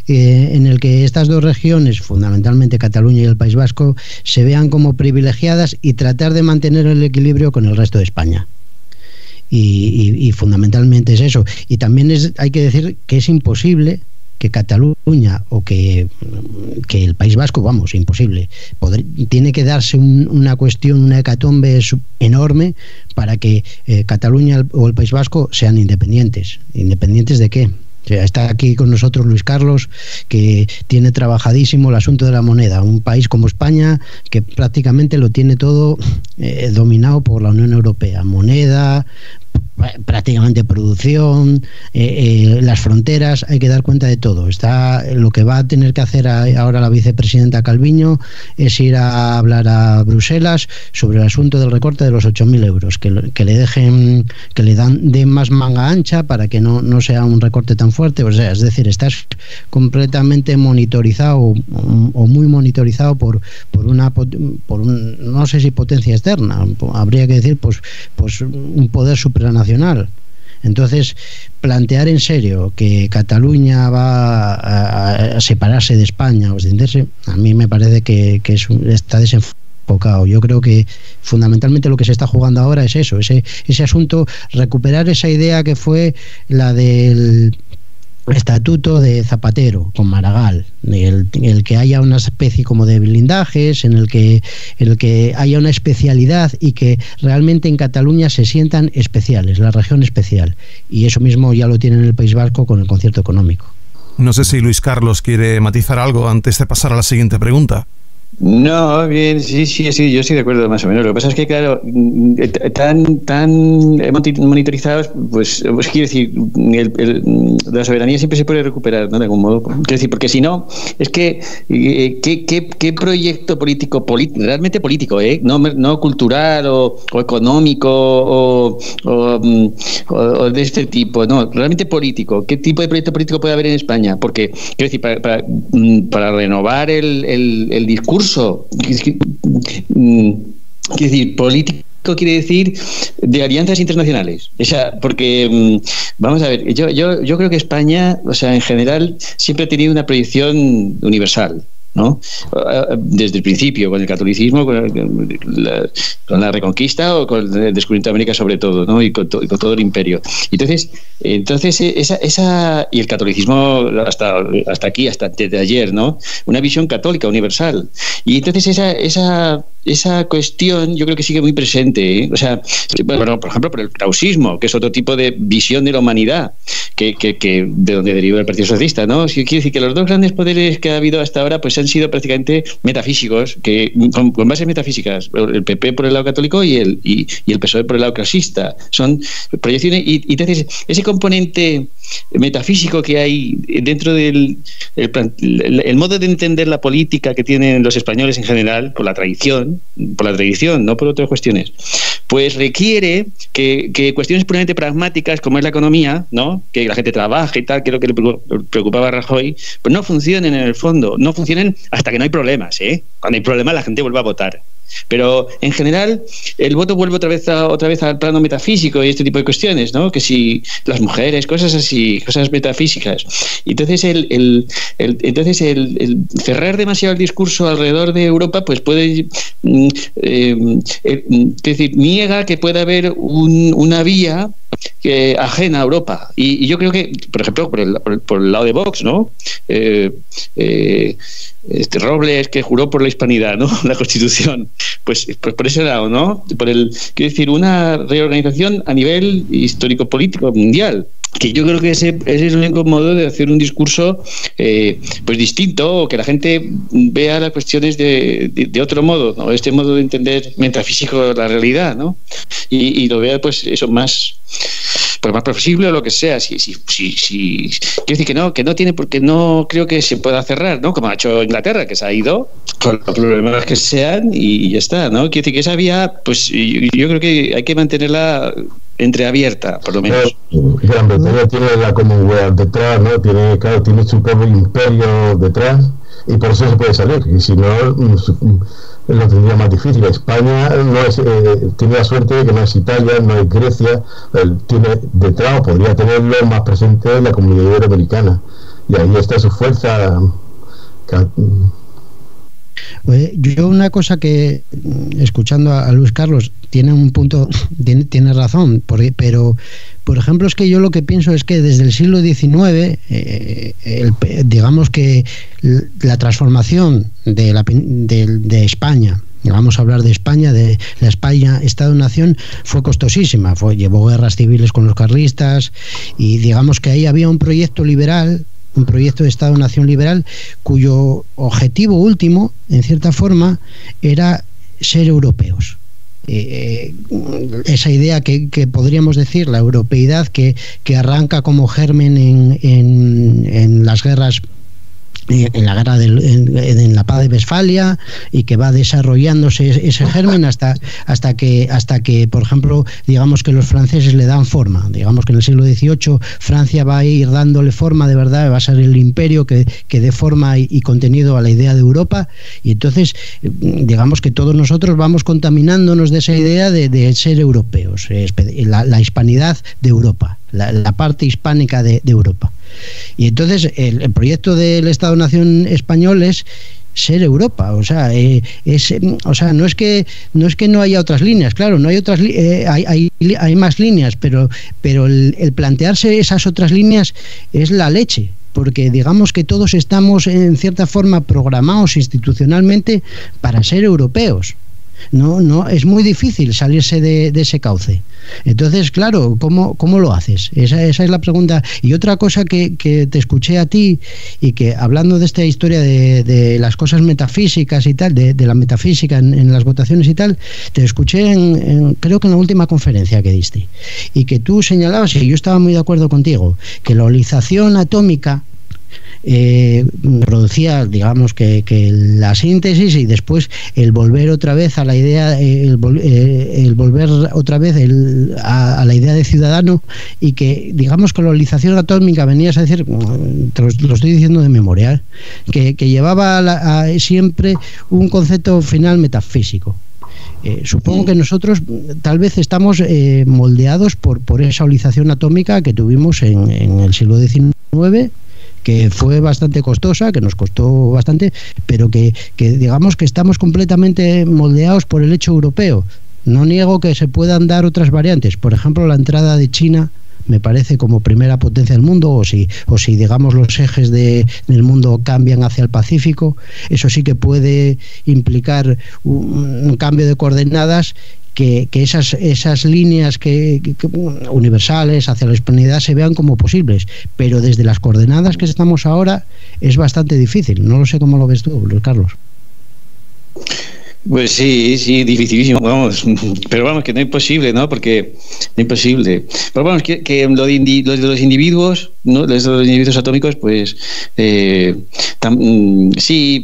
en el que estas dos regiones, fundamentalmente Cataluña y el País Vasco, se vean como privilegiadas y tratar de mantener el equilibrio con el resto de España. Y fundamentalmente es eso. Y también hay que decir que es imposible que Cataluña o que el País Vasco, vamos, imposible. Tiene que darse una cuestión, una hecatombe enorme para que Cataluña o el País Vasco sean independientes. ¿Independientes de qué? O sea, está aquí con nosotros Luis Carlos, que tiene trabajadísimo el asunto de la moneda. Un país como España que prácticamente lo tiene todo dominado por la Unión Europea. Moneda, prácticamente producción, las fronteras, hay que dar cuenta de todo. Lo que va a tener que hacer ahora la vicepresidenta Calviño es ir a hablar a Bruselas sobre el asunto del recorte de los 8.000 euros, que le dejen, que le den más manga ancha para que no sea un recorte tan fuerte. O sea, es decir, estás completamente monitorizado o muy monitorizado por no sé si potencia externa, habría que decir pues un poder supranacional. Entonces, plantear en serio que Cataluña va a separarse de España o extenderse, a mí me parece que está desenfocado. Yo creo que fundamentalmente lo que se está jugando ahora es eso, ese asunto, recuperar esa idea que fue la del estatuto de Zapatero con Maragall, el que haya una especie como de blindajes, en el que haya una especialidad y que realmente en Cataluña se sientan especiales, la región especial, y eso mismo ya lo tiene en el País Vasco con el concierto económico. No sé si Luis Carlos quiere matizar algo antes de pasar a la siguiente pregunta. No, bien, sí, yo estoy de acuerdo más o menos. Lo que pasa es que, claro, tan monitorizados, pues quiero decir, la soberanía siempre se puede recuperar, ¿no? De algún modo. Quiero decir, porque si no, es que ¿qué proyecto político, realmente político, no cultural o económico o de este tipo, no, realmente político? ¿Qué tipo de proyecto político puede haber en España? Porque, quiero decir, para renovar el discurso, quiero decir, político quiere decir de alianzas internacionales. O sea, porque vamos a ver, yo creo que España, o sea, en general, siempre ha tenido una proyección universal, ¿no? Desde el principio, con el catolicismo, con la reconquista o con el descubrimiento de América sobre todo, ¿no? Y con todo el imperio. Entonces esa y el catolicismo hasta aquí, hasta antes de ayer, ¿no? Una visión católica universal. Y entonces esa cuestión yo creo que sigue muy presente, ¿eh? O sea, bueno, por ejemplo, por el krausismo, que es otro tipo de visión de la humanidad, que de donde deriva el Partido Socialista, ¿no? Quiere decir que los dos grandes poderes que ha habido hasta ahora pues han sido prácticamente metafísicos, con bases metafísicas, el PP por el lado católico y el PSOE por el lado krausista. Son proyecciones, y entonces ese componente metafísico que hay dentro del el modo de entender la política que tienen los españoles en general, por la tradición, no por otras cuestiones, pues requiere que cuestiones puramente pragmáticas, como es la economía, ¿no? Que la gente trabaje y tal, que es lo que le preocupaba a Rajoy, pues no funcionen en el fondo, no funcionen hasta que no hay problemas, ¿eh? Cuando hay problemas la gente vuelve a votar. Pero en general el voto vuelve otra vez al plano metafísico y este tipo de cuestiones, ¿no? Que si las mujeres, cosas así, cosas metafísicas. Entonces el cerrar demasiado el discurso alrededor de Europa pues puede decir, niega que pueda haber una vía ajena a Europa. Y yo creo que, por ejemplo, por el lado de Vox, ¿no? Robles, que juró por la hispanidad, ¿no? La Constitución, pues por ese lado, ¿no? Quiero decir, una reorganización a nivel histórico-político mundial, que yo creo que ese es el único modo de hacer un discurso pues distinto, o que la gente vea las cuestiones de otro modo, ¿no? Este modo de entender metafísico la realidad, ¿no? Y lo vea, pues eso, más posible o lo que sea. Quiero decir que no tiene, porque no creo que se pueda cerrar, ¿no? Como ha hecho Inglaterra, que se ha ido con los problemas que sean y ya está, ¿no? Quiero decir que esa vía, pues yo creo que hay que mantenerla entreabierta, por lo menos. Gran Bretaña tiene la Commonwealth detrás, ¿no? Tiene su propio imperio detrás, y por eso se puede salir, y si no lo tendría más difícil. España no es, tiene la suerte de que no es Italia, no es Grecia, tiene detrás, o podría tenerlo más presente, la Comunidad Iberoamericana, y ahí está su fuerza. Yo una cosa que, escuchando a Luis Carlos, tiene un punto, tiene razón, pero por ejemplo es que yo lo que pienso es que desde el siglo XIX, digamos que la transformación de España, vamos a hablar de España, de la España Estado-Nación, fue costosísima, llevó guerras civiles con los carlistas, y digamos que ahí había un proyecto liberal, un proyecto de Estado-Nación liberal, cuyo objetivo último, en cierta forma, era ser europeos. Esa idea que podríamos decir, la europeidad, que arranca como germen en las guerras, en la guerra en la paz de Westfalia, y que va desarrollándose ese germen hasta que por ejemplo, digamos que los franceses le dan forma, digamos que en el siglo XVIII Francia va a ir dándole forma de verdad, va a ser el imperio que dé forma y contenido a la idea de Europa, y entonces digamos que todos nosotros vamos contaminándonos de esa idea de ser europeos, la hispanidad de Europa, la parte hispánica de Europa. Y entonces el proyecto del Estado-Nación español es ser Europa, o sea, no es que no haya otras líneas, claro, no hay otras, hay más líneas, pero el plantearse esas otras líneas es la leche, porque digamos que todos estamos en cierta forma programados institucionalmente para ser europeos. No es muy difícil salirse de ese cauce. Entonces, claro, ¿cómo lo haces? Esa es la pregunta. Y otra cosa que te escuché a ti, y que hablando de esta historia de las cosas metafísicas y tal, de la metafísica en las votaciones y tal, te escuché creo que en la última conferencia que diste, y que tú señalabas, y yo estaba muy de acuerdo contigo, que la olización atómica producía, digamos que la síntesis, y después el volver otra vez a la idea, el volver otra vez a la idea de ciudadano, y que digamos que la olización atómica, venías a decir, lo estoy diciendo de memoria, que llevaba siempre un concepto final metafísico. Supongo que nosotros tal vez estamos moldeados por esa olización atómica que tuvimos en el siglo XIX, que fue bastante costosa, que nos costó bastante, pero que digamos que estamos completamente moldeados por el hecho europeo. No niego que se puedan dar otras variantes, por ejemplo la entrada de China, me parece, como primera potencia del mundo, o si digamos los ejes del mundo cambian hacia el Pacífico, eso sí que puede implicar un cambio de coordenadas, que esas líneas que universales hacia la hispanidad se vean como posibles, pero desde las coordenadas que estamos ahora es bastante difícil. No lo sé cómo lo ves tú, Luis Carlos. Pues sí, dificilísimo, vamos, pero vamos, que no es imposible, ¿no? Porque no es imposible. Pero vamos, que lo de los individuos, ¿no? Los individuos atómicos, pues sí,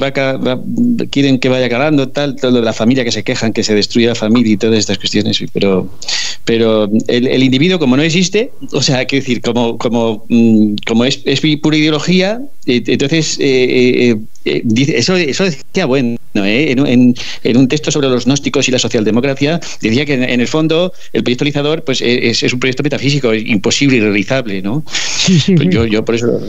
quieren que vaya calando, tal, todo lo de la familia, que se quejan, que se destruye la familia y todas estas cuestiones, pero el individuo, como no existe, o sea, quiero decir, como es pura ideología, entonces eso decía, bueno, en un texto sobre los gnósticos y la socialdemocracia, decía que en el fondo el proyecto realizador, pues es un proyecto metafísico, imposible, irrealizable, ¿no? Sí. Pues yo por eso...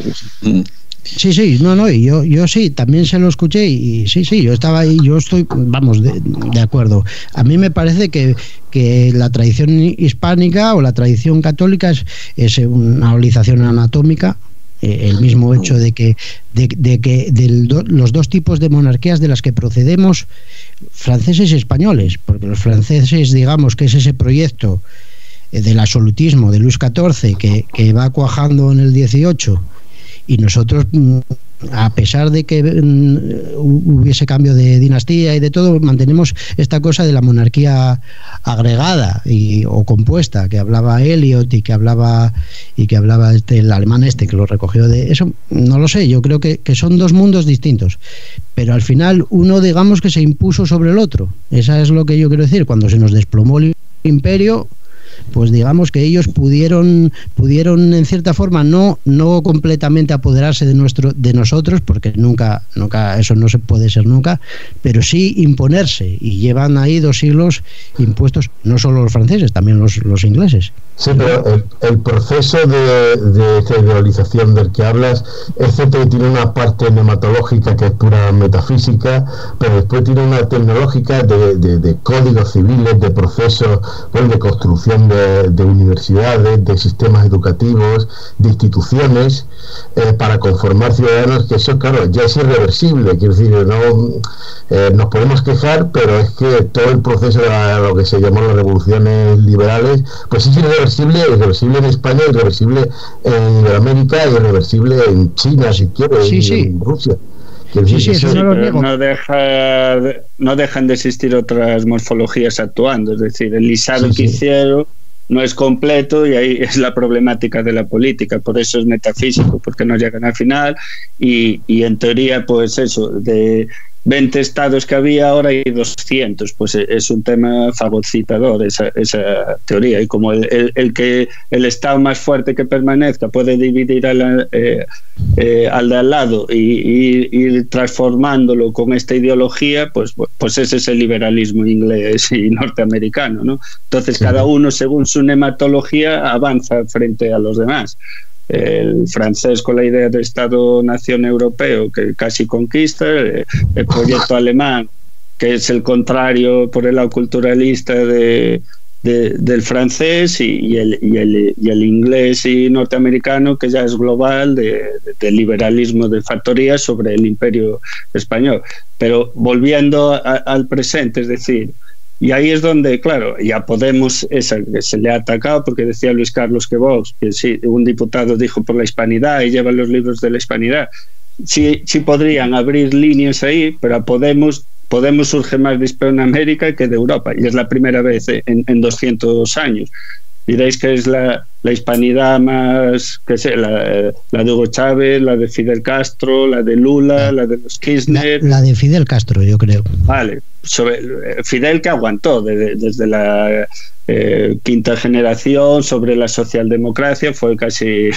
Sí, y yo sí, también se lo escuché, y sí, yo estaba ahí, yo estoy, vamos, de acuerdo. A mí me parece que la tradición hispánica o la tradición católica es una olización anatómica. El mismo hecho de que los dos tipos de monarquías de las que procedemos, franceses y españoles, porque los franceses, digamos que es ese proyecto del absolutismo de Luis XIV que va cuajando en el 18, y nosotros, a pesar de que hubiese cambio de dinastía y de todo, mantenemos esta cosa de la monarquía agregada o compuesta, que hablaba Eliot y que hablaba el alemán que lo recogió de eso. No lo sé, yo creo que son dos mundos distintos, pero al final uno, digamos, que se impuso sobre el otro. Esa es lo que yo quiero decir. Cuando se nos desplomó el imperio, pues digamos que ellos pudieron en cierta forma no completamente apoderarse de nosotros, porque nunca eso no se puede ser nunca, pero sí imponerse, y llevan ahí 2 siglos impuestos, no solo los franceses, también los ingleses. Sí, pero el proceso de federalización del que hablas es cierto que tiene una parte nematológica que es pura metafísica, pero después tiene una tecnológica de códigos civiles, de procesos, pues, de construcción de universidades, de sistemas educativos, de instituciones, para conformar ciudadanos, que eso, claro, ya es irreversible. Quiero decir, nos podemos quejar, pero es que todo el proceso de lo que se llamó las revoluciones liberales, pues es irreversible en España, irreversible en Iberoamérica, irreversible en China, si quieres, en Rusia. No dejan de existir otras morfologías actuando, es decir, el lisado que hicieron no es completo, y ahí es la problemática de la política. Por eso es metafísico, porque no llegan al final, y en teoría, pues eso, de 20 estados que había, ahora hay 200, pues es un tema fagocitador esa teoría, y como el estado más fuerte que permanezca puede dividir al de al lado y ir transformándolo con esta ideología, pues ese es el liberalismo inglés y norteamericano, ¿no? Entonces cada uno, según su nematología, avanza frente a los demás. El francés con la idea de Estado-Nación europeo, que casi conquista, el proyecto alemán, que es el contrario por el lado culturalista del francés, y el inglés y norteamericano, que ya es global, del liberalismo de factoría sobre el imperio español. Pero volviendo al presente, es decir, y ahí es donde, claro, ya Podemos, que se le ha atacado, porque decía Luis Carlos que Vox, que sí, un diputado dijo por la hispanidad y lleva los libros de la hispanidad. Sí podrían abrir líneas ahí, pero a Podemos surge más de Hispanoamérica que de Europa, y es la primera vez en 200 años. Diréis que es la hispanidad más, que sé, la de Hugo Chávez, la de Fidel Castro, la de Lula, la de los Kirchner. La de Fidel Castro, yo creo. Vale, sobre Fidel, que aguantó desde la quinta generación, sobre la socialdemocracia, fue casi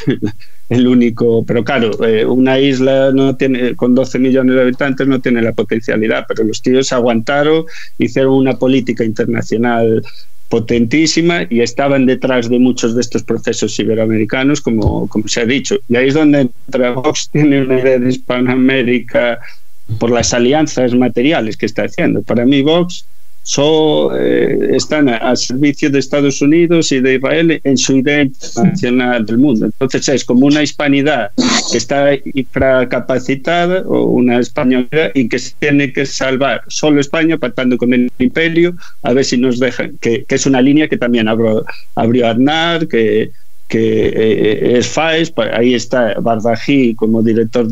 el único. Pero claro, una isla no tiene, con 12 millones de habitantes, no tiene la potencialidad, pero los tíos aguantaron, hicieron una política internacional potentísima, y estaban detrás de muchos de estos procesos iberoamericanos, como se ha dicho. Y ahí es donde Vox tiene una idea de Hispanoamérica por las alianzas materiales que está haciendo. Para mí Vox están a servicio de Estados Unidos y de Israel en su idea internacional del mundo. Entonces es como una hispanidad que está infracapacitada, o una españolidad, y que se tiene que salvar solo España pactando con el imperio, a ver si nos dejan, que es una línea que también abrió Aznar, que es FAES. Ahí está Bardají como director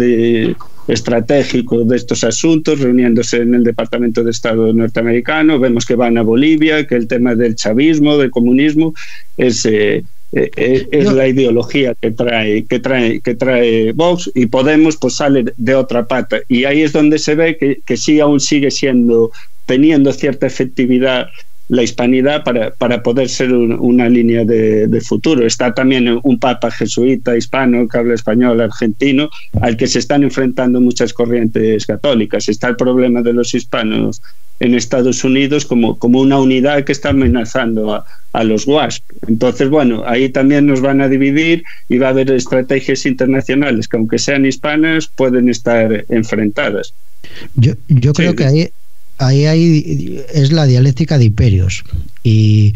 estratégico de estos asuntos, reuniéndose en el Departamento de Estado norteamericano. Vemos que van a Bolivia, que el tema del chavismo, del comunismo, es la ideología que trae Vox, y Podemos pues sale de otra pata, y ahí es donde se ve que sí aún sigue teniendo cierta efectividad la hispanidad para poder ser una línea de futuro. Está también un papa jesuita hispano que habla español, argentino, al que se están enfrentando muchas corrientes católicas. Está el problema de los hispanos en Estados Unidos como una unidad que está amenazando a los WASP. Entonces, bueno, ahí también nos van a dividir, y va a haber estrategias internacionales que, aunque sean hispanas, pueden estar enfrentadas. Yo creo que ahí es la dialéctica de imperios, y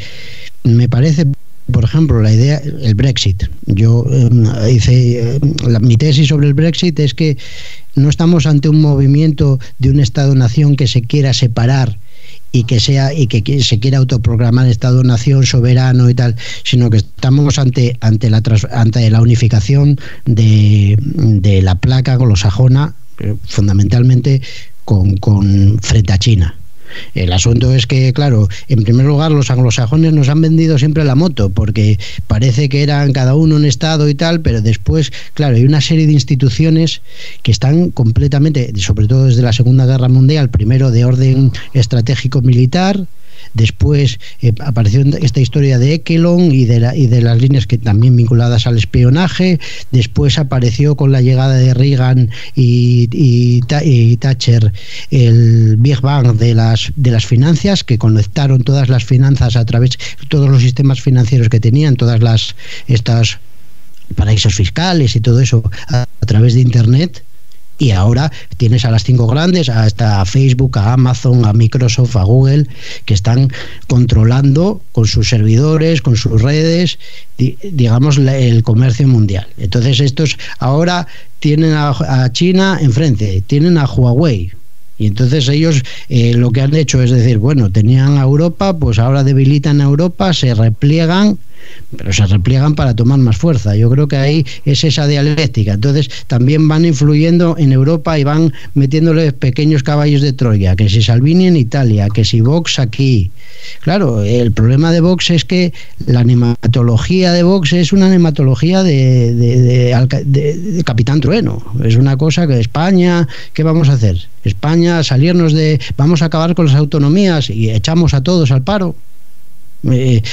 me parece, por ejemplo, la idea, el Brexit. Yo mi tesis sobre el Brexit es que no estamos ante un movimiento de un Estado-nación que se quiera separar y que se quiera autoproclamar Estado-nación soberano y tal, sino que estamos ante la unificación de la placa anglosajona, fundamentalmente frente a China. El asunto es que, claro, en primer lugar, los anglosajones nos han vendido siempre la moto, porque parece que eran cada uno un estado y tal, pero después, claro, hay una serie de instituciones que están completamente, sobre todo desde la Segunda Guerra Mundial, primero de orden estratégico militar, después apareció esta historia de Ekelon y de las líneas que también vinculadas al espionaje, después apareció con la llegada de Reagan y Thatcher el Big Bang de las finanzas, que conectaron todas las finanzas a través todos los sistemas financieros que tenían, estos paraísos fiscales y todo eso a través de Internet. Y ahora tienes a las 5 grandes, hasta a Facebook, a Amazon, a Microsoft, a Google, que están controlando con sus servidores, con sus redes, digamos, el comercio mundial. Entonces estos ahora tienen a China enfrente, tienen a Huawei. Y entonces ellos lo que han hecho es decir, bueno, tenían a Europa, pues ahora debilitan a Europa, se repliegan, pero se repliegan para tomar más fuerza. Yo creo que ahí es esa dialéctica. Entonces también van influyendo en Europa y van metiéndole pequeños caballos de Troya, que si Salvini en Italia, que si Vox aquí. Claro, el problema de Vox es que la nematología de Vox es una nematología de Capitán Trueno. Es una cosa que España, ¿qué vamos a hacer? España, vamos a acabar con las autonomías y echamos a todos al paro.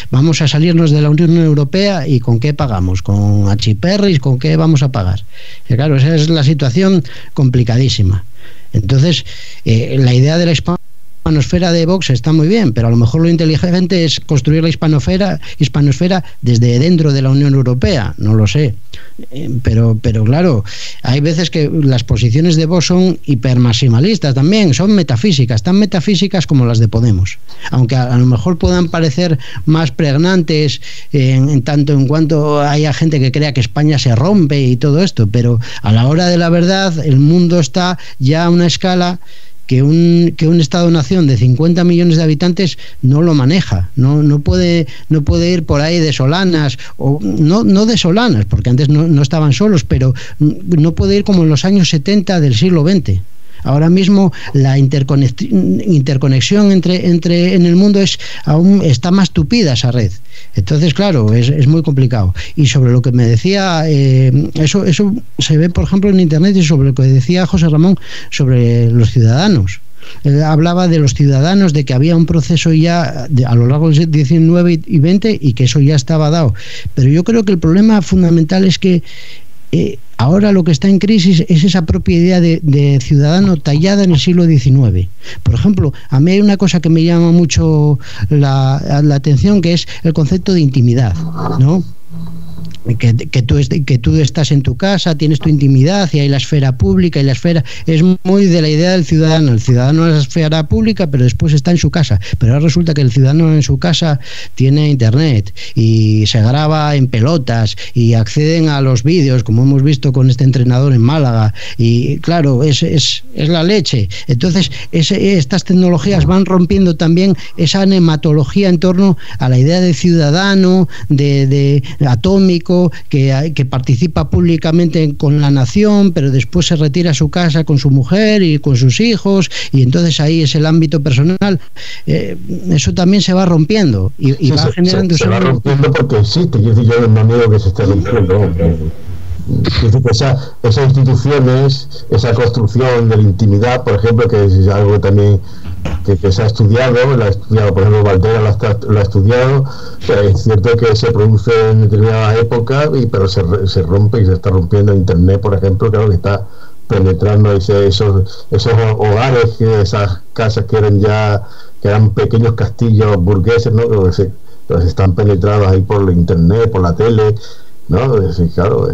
Vamos a salirnos de la Unión Europea y ¿con qué pagamos? ¿Con achiperris? ¿Con qué vamos a pagar? Y claro, esa es la situación complicadísima. Entonces, la idea de la hispanosfera de Vox está muy bien, pero a lo mejor lo inteligente es construir la hispanosfera desde dentro de la Unión Europea, no lo sé. Pero claro, hay veces que las posiciones de Vox son hipermaximalistas también, son metafísicas, tan metafísicas como las de Podemos, aunque a lo mejor puedan parecer más pregnantes en tanto en cuanto haya gente que crea que España se rompe y todo esto, pero a la hora de la verdad el mundo está ya a una escala que un Estado-nación de 50 millones de habitantes no lo maneja, no puede ir por ahí de solanas, o no de solanas, porque antes no estaban solos, pero no puede ir como en los años 70 del siglo XX. Ahora mismo la interconexión en el mundo está más tupida esa red. Entonces, claro, es muy complicado. Y sobre lo que me decía, eso se ve, por ejemplo, en Internet, y sobre lo que decía José Ramón sobre los ciudadanos. Él hablaba de los ciudadanos, de que había un proceso ya a lo largo del 19 y 20 y que eso ya estaba dado. Pero yo creo que el problema fundamental es que ahora lo que está en crisis es esa propia idea de ciudadano tallada en el siglo XIX. Por ejemplo, a mí hay una cosa que me llama mucho la atención, que es el concepto de intimidad, ¿no? Que tú estás en tu casa, tienes tu intimidad y hay la esfera pública, y la esfera es muy de la idea del ciudadano. El ciudadano es la esfera pública, pero después está en su casa. Pero ahora resulta que el ciudadano en su casa tiene internet y se graba en pelotas y acceden a los vídeos, como hemos visto con este entrenador en Málaga, y claro, es la leche. Entonces estas tecnologías van rompiendo también esa nematología en torno a la idea de ciudadano, de atómico, que participa públicamente con la nación, pero después se retira a su casa con su mujer y con sus hijos, y entonces ahí es el ámbito personal. Eso también se va rompiendo y va generando... Se va rompiendo porque existe. Yo no niego que se esté rompiendo. Esas instituciones, esa construcción de la intimidad, por ejemplo, que es algo también que se ha estudiado, por ejemplo, Valtera lo ha estudiado. Es cierto que se produce en determinada época, pero se rompe y se está rompiendo. Internet, por ejemplo, claro que está penetrando esos hogares, esas casas que eran pequeños castillos burgueses, ¿no? Que están penetrados ahí por la Internet, por la tele, ¿no? Claro,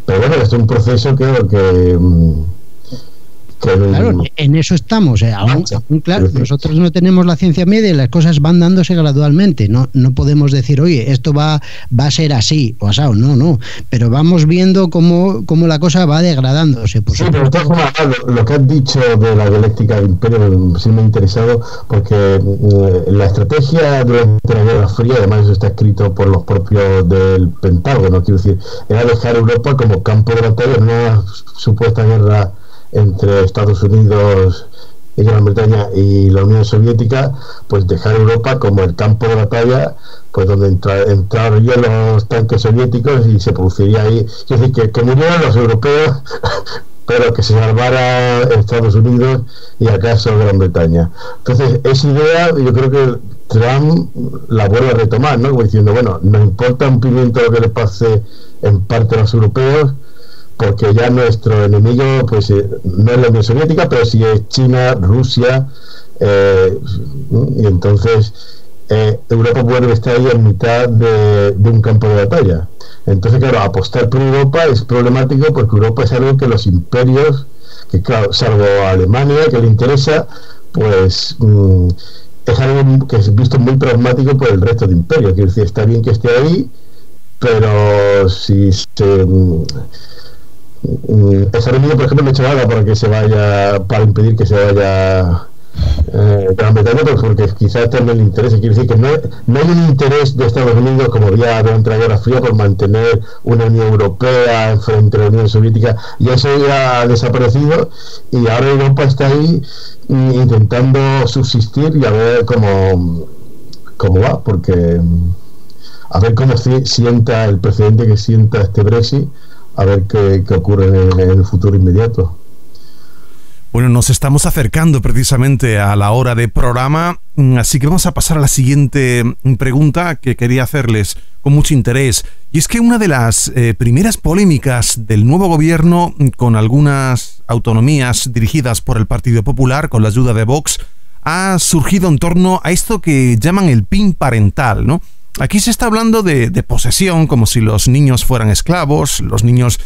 pero bueno, es un proceso que Claro, en eso estamos. Aún, claro, nosotros no tenemos la ciencia media y las cosas van dándose gradualmente. No podemos decir, oye, esto va a ser así o asado. No. Pero vamos viendo cómo la cosa va degradándose. Sí, pero de todas formas, lo que has dicho de la dialéctica del imperio sí me ha interesado, porque la estrategia durante la Guerra Fría, además eso está escrito por los propios del Pentágono, quiero decir, era dejar Europa como campo de batalla en una supuesta guerra entre Estados Unidos y Gran Bretaña y la Unión Soviética, pues dejar Europa como el campo de batalla, pues donde entrarían los tanques soviéticos y se produciría ahí, es decir, que murieran los europeos pero que se salvara Estados Unidos y acaso Gran Bretaña. Entonces esa idea yo creo que Trump la vuelve a retomar, ¿no? Como diciendo, bueno, nos importa un pimiento lo que le pase en parte a los europeos, porque ya nuestro enemigo pues no es la Unión Soviética, pero sí es China, Rusia, y entonces Europa vuelve a estar ahí en mitad de un campo de batalla. Entonces, claro, apostar por Europa es problemático, porque Europa es algo que los imperios, que claro, salvo a Alemania, que le interesa, pues es algo que es visto muy pragmático por el resto de imperios. Quiero decir, está bien que esté ahí, pero si se... Estados Unidos, por ejemplo, no ha hecho nada para impedir que se vaya Gran Bretaña, pues porque quizás también le interese. Quiere decir que no hay un interés de Estados Unidos, como había durante la Guerra Fría, por mantener una Unión Europea frente a la Unión Soviética, y eso ya ha desaparecido, y ahora Europa está ahí intentando subsistir y a ver cómo va, porque a ver cómo sienta el precedente que sienta este Brexit, a ver qué ocurre en el futuro inmediato. Bueno, nos estamos acercando precisamente a la hora de programa, así que vamos a pasar a la siguiente pregunta que quería hacerles con mucho interés. Y es que una de las primeras polémicas del nuevo gobierno con algunas autonomías dirigidas por el Partido Popular, con la ayuda de Vox, ha surgido en torno a esto que llaman el PIN parental, ¿no? Aquí se está hablando de posesión, como si los niños fueran esclavos. Los niños,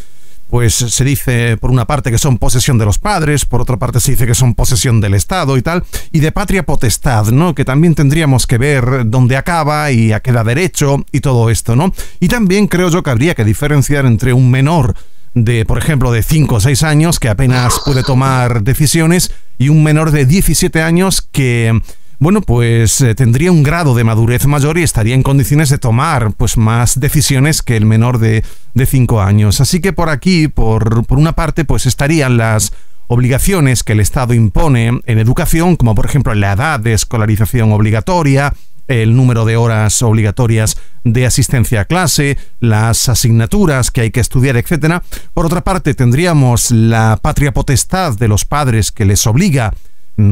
pues se dice por una parte que son posesión de los padres, por otra parte se dice que son posesión del Estado y tal, y de patria potestad, ¿no? Que también tendríamos que ver dónde acaba y a qué da derecho y todo esto, ¿no? Y también creo yo que habría que diferenciar entre un menor de, por ejemplo, de 5 o 6 años que apenas puede tomar decisiones, y un menor de 17 años que... bueno, pues tendría un grado de madurez mayor y estaría en condiciones de tomar pues más decisiones que el menor de 5 años. Así que por aquí, por una parte, pues estarían las obligaciones que el Estado impone en educación, como por ejemplo la edad de escolarización obligatoria, el número de horas obligatorias de asistencia a clase, las asignaturas que hay que estudiar, etcétera. Por otra parte, tendríamos la patria potestad de los padres, que les obliga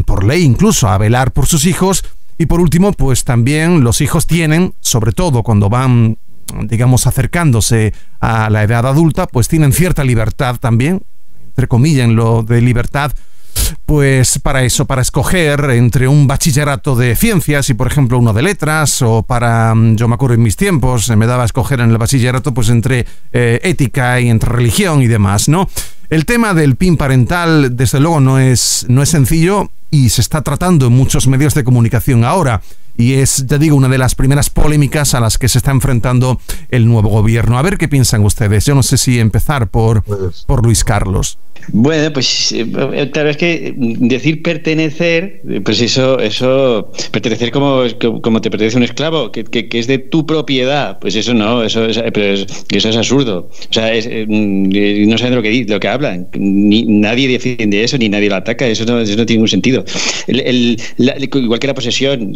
por ley incluso a velar por sus hijos. Y por último, pues también los hijos tienen, sobre todo cuando van, digamos, acercándose a la edad adulta, pues tienen cierta libertad también, entre comillas, en lo de libertad, pues para eso, para escoger entre un bachillerato de ciencias y por ejemplo uno de letras, o para, yo me acuerdo en mis tiempos, me daba a escoger en el bachillerato pues entre ética y entre religión y demás, ¿no? El tema del PIN parental, desde luego, no es sencillo, y se está tratando en muchos medios de comunicación ahora. Y es, ya digo, una de las primeras polémicas a las que se está enfrentando el nuevo gobierno. A ver qué piensan ustedes. Yo no sé si empezar por Luis Carlos. Bueno, pues claro, es que decir pertenecer, pues eso pertenecer como te pertenece un esclavo, que es de tu propiedad, pues eso no, eso es absurdo. O sea, no saben de lo que hablan. Nadie defiende eso, ni nadie lo ataca. Eso no tiene ningún sentido. Igual que la posesión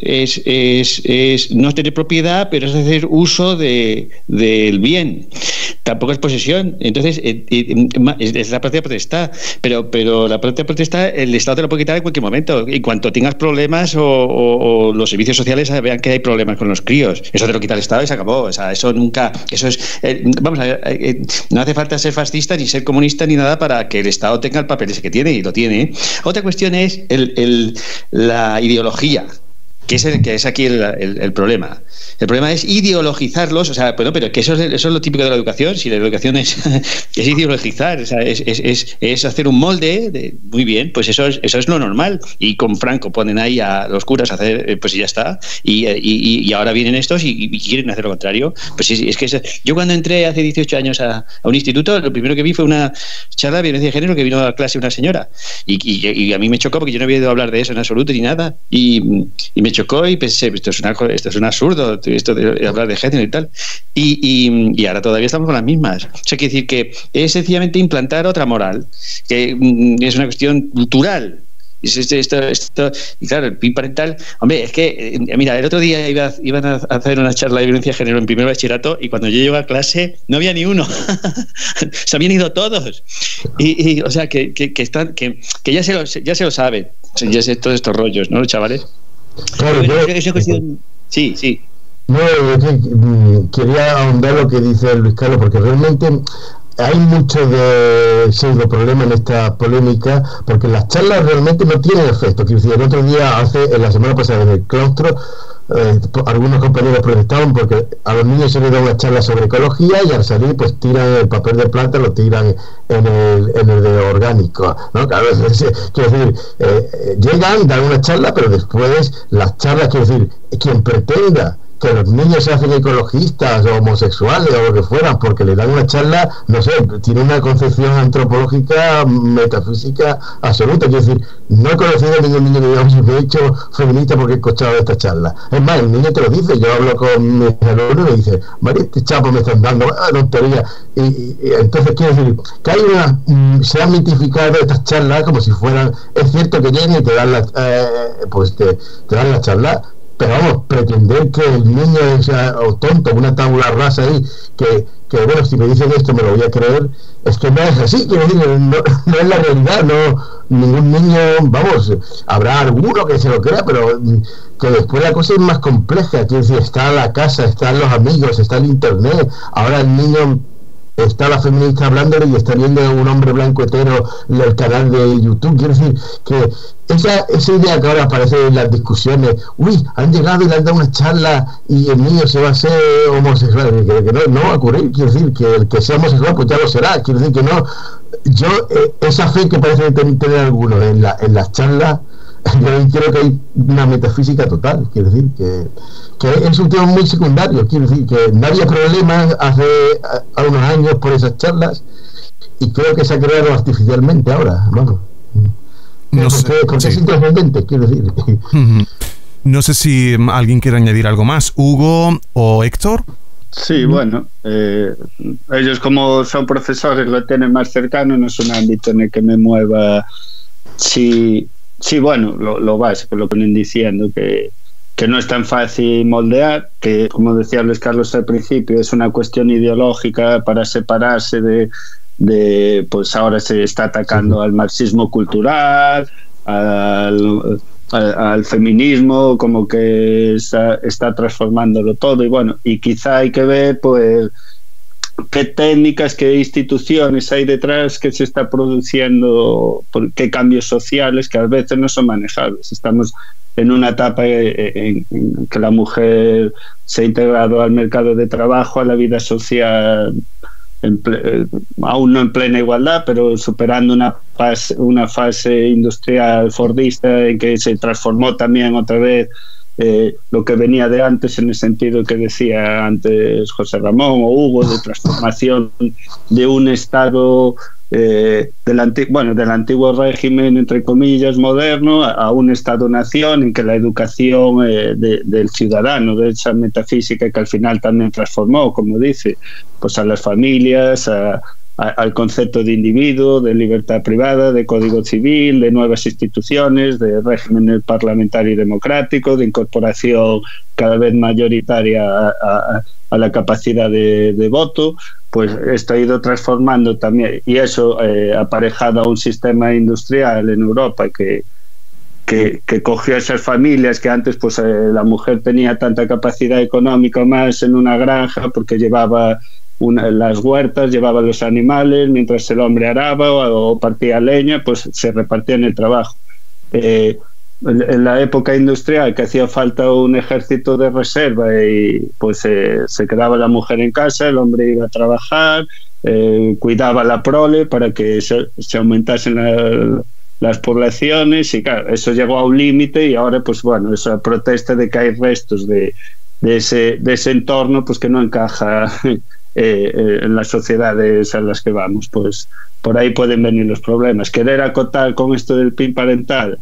es no tener propiedad, pero es hacer uso del bien. Tampoco es posesión. Entonces es la patria potestad, pero la patria potestad el Estado te lo puede quitar en cualquier momento. En cuanto tengas problemas o los servicios sociales vean que hay problemas con los críos, eso te lo quita el Estado y se acabó. O sea, eso es vamos a ver, no hace falta ser fascista ni ser comunista ni nada para que el Estado tenga el papel ese que tiene, y lo tiene. Otra cuestión es la ideología. que es aquí el problema. El problema es ideologizarlos, o sea, pero que eso es lo típico de la educación. Si la educación es ideologizar, o sea, es hacer un molde, muy bien, pues eso es lo normal. Y con Franco ponen ahí a los curas a hacer, pues ya está. Y ahora vienen estos y quieren hacer lo contrario. Pues es que yo cuando entré hace 18 años a un instituto, lo primero que vi fue una charla de violencia de género que vino a clase una señora. Y a mí me chocó porque yo no había oído hablar de eso en absoluto ni nada. Y me chocó y pensé, esto es un absurdo, esto de hablar de género y tal. Y ahora todavía estamos con las mismas. O sea, quiere decir que es sencillamente implantar otra moral, que es una cuestión cultural. Y claro, el PIN parental, hombre, es que, mira, el otro día iban a hacer una charla de violencia de género en primer bachillerato y cuando yo llegué a clase no había ni uno. Se habían ido todos. Y o sea, que ya se lo saben, ya sé todos estos rollos, ¿no, chavales? Claro, esa cuestión... Sí. No, quería ahondar lo que dice Luis Carlos, porque realmente hay mucho de pseudo problema en esta polémica, porque las charlas realmente no tienen efecto. Quiero decir, el otro día, la semana pasada en el claustro, algunos compañeros protestaban porque a los niños se les da una charla sobre ecología y al salir pues tiran el papel de plata, lo tiran en el de orgánico, ¿no? Claro, quiero decir, llegan, dan una charla, pero después las charlas, quiero decir, quien pretenda que los niños se hacen ecologistas o homosexuales o lo que fueran porque le dan una charla, no sé, tiene una concepción antropológica, metafísica absoluta. Quiero decir, no he conocido a ningún niño que diga, me he hecho feminista porque he escuchado esta charla. Es más, el niño te lo dice. Yo hablo con mis alumnos y me dice, María, este chapo me están dando tontería. Y entonces quiero decir que hay se han mitificado estas charlas como si fueran, es cierto que llegan y te dan te dan la charla, pero vamos, pretender que el niño es tonto, una tabula rasa ahí, que bueno, si me dicen esto me lo voy a creer, es que no es así. Quiero decir, no es la realidad, ningún niño, vamos, habrá alguno que se lo crea, pero que después la cosa es más compleja. Quiero decir, está la casa, están los amigos, está el internet, ahora el niño... Está la feminista hablándole y está viendo un hombre blanco hetero en el canal de YouTube. Quiero decir que esa idea que ahora aparece en las discusiones, han llegado y le han dado una charla y el niño se va a ser homosexual, que no va a ocurrir. Quiero decir que el que sea homosexual pues ya lo será. Quiero decir que no, esa fe que parece tener algunos en las charlas, yo creo que hay una metafísica total. Quiero decir que es un tema muy secundario. Quiero decir que no había problemas hace unos años por esas charlas y creo que se ha creado artificialmente ahora, hermano. Porque es intrascendente, quiero decir. No sé si alguien quiere añadir algo más, Hugo o Héctor. Sí, bueno, ellos como son profesores lo tienen más cercano, no es un ámbito en el que me mueva. Sí, bueno, lo básico, lo que vienen diciendo, que no es tan fácil moldear, que como decía Luis Carlos al principio, es una cuestión ideológica para separarse de pues ahora se está atacando al marxismo cultural, al feminismo, como que está transformándolo todo, y bueno, y quizá hay que ver pues qué técnicas, qué instituciones hay detrás que se está produciendo, qué cambios sociales que a veces no son manejables. Estamos en una etapa en que la mujer se ha integrado al mercado de trabajo, a la vida social, aún no en plena igualdad, pero superando una fase industrial fordista en que se transformó también otra vez lo que venía de antes, en el sentido que decía antes José Ramón o Hugo, de transformación de un Estado del antiguo régimen, entre comillas, moderno, a un Estado-nación en que la educación del ciudadano, de esa metafísica que al final también transformó, como dice, pues a las familias, al concepto de individuo, de libertad privada, de código civil, de nuevas instituciones, de régimen parlamentario y democrático, de incorporación cada vez mayoritaria a la capacidad de voto. Pues esto ha ido transformando también, y eso aparejado a un sistema industrial en Europa que cogió a esas familias que antes pues la mujer tenía tanta capacidad económica más en una granja porque llevaba las huertas, llevaba los animales, mientras el hombre araba o partía leña, pues se repartían el trabajo. en la época industrial, que hacía falta un ejército de reserva y pues se quedaba la mujer en casa, el hombre iba a trabajar, cuidaba la prole para que se aumentasen las poblaciones, y claro, eso llegó a un límite, y ahora pues bueno, esa protesta de que hay restos de ese entorno pues que no encaja en las sociedades a las que vamos, pues por ahí pueden venir los problemas. Querer acotar con esto del PIN parental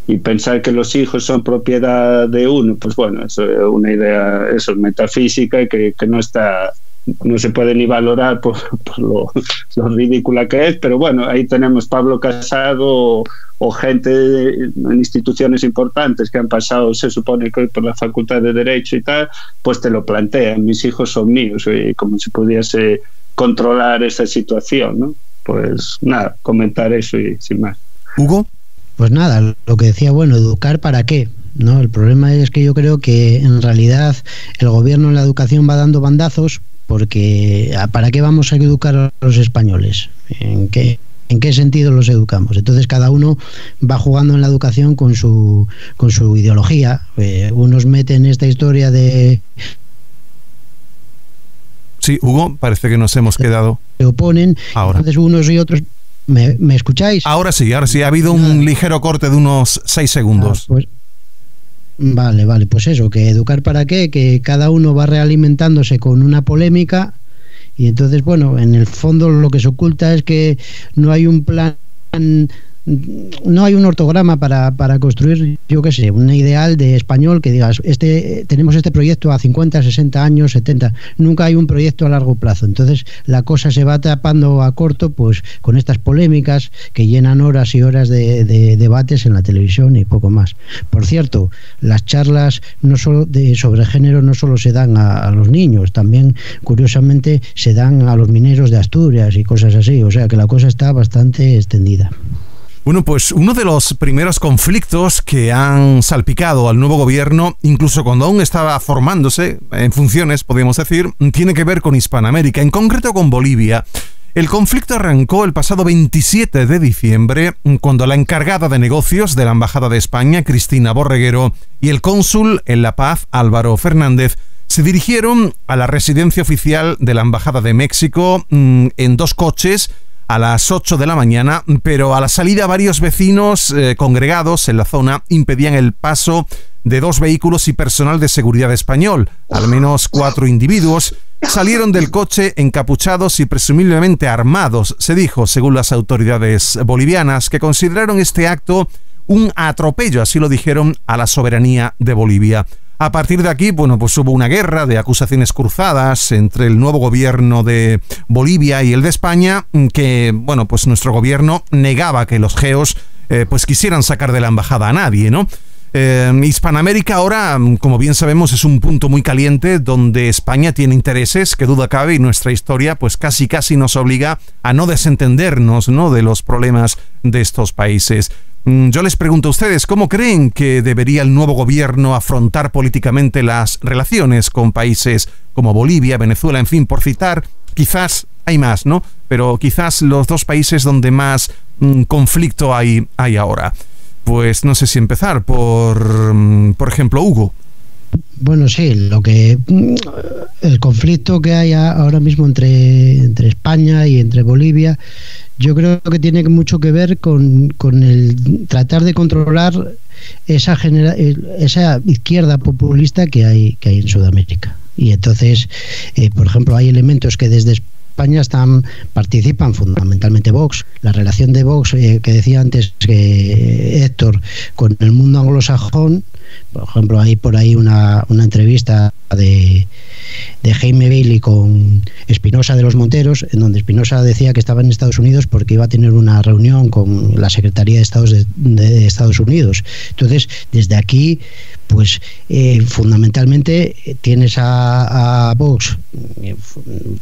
y pensar que los hijos son propiedad de uno, pues bueno, eso es una idea, eso es metafísica, que no se puede ni valorar por lo ridícula que es, pero bueno, ahí tenemos Pablo Casado o gente en instituciones importantes que han pasado, se supone que por la Facultad de Derecho y tal, pues te lo plantean, mis hijos son míos, como si pudiese controlar esa situación, ¿no? Pues nada, comentar eso y sin más. Hugo. Pues nada, lo que decía, bueno, ¿educar para qué? ¿No? El problema es que yo creo que en realidad el gobierno en la educación va dando bandazos, porque ¿para qué vamos a educar a los españoles? ¿En qué sentido los educamos? Entonces cada uno va jugando en la educación con su ideología. Unos meten esta historia de... Sí, Hugo, parece que nos hemos quedado... Se oponen, ahora. Entonces unos y otros... ¿Me escucháis? Ahora sí, ha habido un ligero corte de unos 6 segundos. Pues, vale, pues eso, que educar para qué, que cada uno va realimentándose con una polémica, y entonces, bueno, en el fondo lo que se oculta es que no hay un plan, no hay un ortograma para construir, yo qué sé, un ideal de español que digas, tenemos este proyecto a 50, 60 años, 70, nunca hay un proyecto a largo plazo. Entonces la cosa se va tapando a corto, pues con estas polémicas que llenan horas y horas de debates en la televisión y poco más. Por cierto, las charlas no solo sobre género no solo se dan a los niños, también curiosamente se dan a los mineros de Asturias y cosas así, o sea que la cosa está bastante extendida. Bueno, pues uno de los primeros conflictos que han salpicado al nuevo gobierno, incluso cuando aún estaba formándose en funciones, podríamos decir, tiene que ver con Hispanoamérica, en concreto con Bolivia. El conflicto arrancó el pasado 27 de diciembre, cuando la encargada de negocios de la Embajada de España, Cristina Borreguero, y el cónsul en La Paz, Álvaro Fernández, se dirigieron a la residencia oficial de la Embajada de México en 2 coches, a las 8 de la mañana, pero a la salida varios vecinos congregados en la zona impedían el paso de 2 vehículos y personal de seguridad español. Al menos 4 individuos salieron del coche encapuchados y presumiblemente armados, se dijo, según las autoridades bolivianas, que consideraron este acto un atropello, así lo dijeron, a la soberanía de Bolivia. A partir de aquí, bueno, pues hubo una guerra de acusaciones cruzadas entre el nuevo gobierno de Bolivia y el de España, que, bueno, pues nuestro gobierno negaba que los geos pues quisieran sacar de la embajada a nadie, ¿no? Hispanoamérica ahora, como bien sabemos, es un punto muy caliente donde España tiene intereses, que duda cabe, y nuestra historia pues casi nos obliga a no desentendernos, ¿no?, de los problemas de estos países. Yo les pregunto a ustedes, ¿cómo creen que debería el nuevo gobierno afrontar políticamente las relaciones con países como Bolivia, Venezuela, en fin, por citar, quizás hay más, ¿no? Pero quizás los 2 países donde más conflicto hay ahora. Pues no sé si empezar por ejemplo, Hugo. Bueno, sí, el conflicto que hay ahora mismo entre España y entre Bolivia, yo creo que tiene mucho que ver con el tratar de controlar esa izquierda populista que hay en Sudamérica. Y entonces, por ejemplo, hay elementos que desde España participan fundamentalmente Vox. La relación de Vox que decía antes que Héctor con el mundo anglosajón, por ejemplo, hay por ahí una entrevista de Jaime Bailey con Espinosa de los Monteros, en donde Espinosa decía que estaba en Estados Unidos porque iba a tener una reunión con la Secretaría de Estado de Estados Unidos. Entonces, desde aquí, pues fundamentalmente tienes a Vox,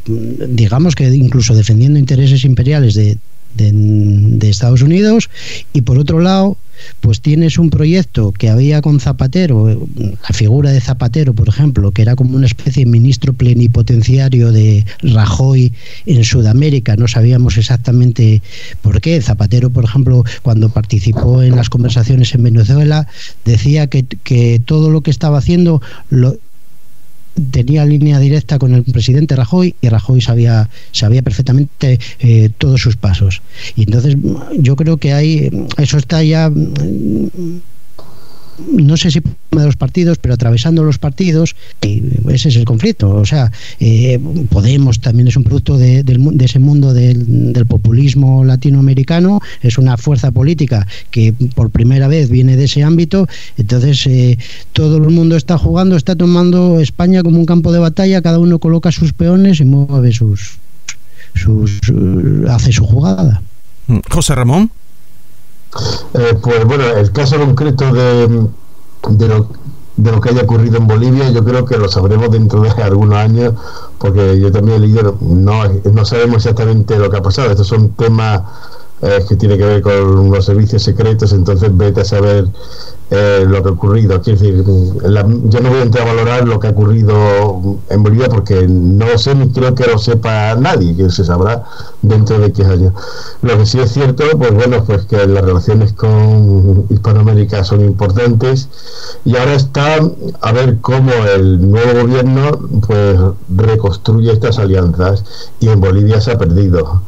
digamos que incluso defendiendo intereses imperiales de Estados Unidos, y por otro lado pues tienes un proyecto que había con Zapatero, la figura de Zapatero, por ejemplo, que era como una especie de ministro plenipotenciario de Rajoy en Sudamérica. No sabíamos exactamente por qué. Zapatero, por ejemplo, cuando participó en las conversaciones en Venezuela, decía que todo lo que estaba haciendo tenía línea directa con el presidente Rajoy, y Rajoy sabía perfectamente todos sus pasos. Y entonces yo creo que eso está ya, no sé si de los partidos, pero atravesando los partidos, y ese es el conflicto. O sea, Podemos también es un producto de ese mundo del populismo latinoamericano, es una fuerza política que por primera vez viene de ese ámbito. Entonces todo el mundo está jugando, está tomando España como un campo de batalla, cada uno coloca sus peones y mueve hace su jugada. José Ramón. Pues bueno, el caso concreto de lo que haya ocurrido en Bolivia, yo creo que lo sabremos dentro de algunos años, porque yo también he leído, no sabemos exactamente lo que ha pasado. Estos son temas que tienen que ver con los servicios secretos, entonces vete a saber lo que ha ocurrido. Quiero decir, yo no voy a entrar a valorar lo que ha ocurrido en Bolivia, porque no lo sé, ni creo que lo sepa nadie, que se sabrá dentro de 10 años. Lo que sí es cierto, pues bueno, pues que las relaciones con Hispanoamérica son importantes, y ahora está a ver cómo el nuevo gobierno pues reconstruye estas alianzas, y en Bolivia se ha perdido.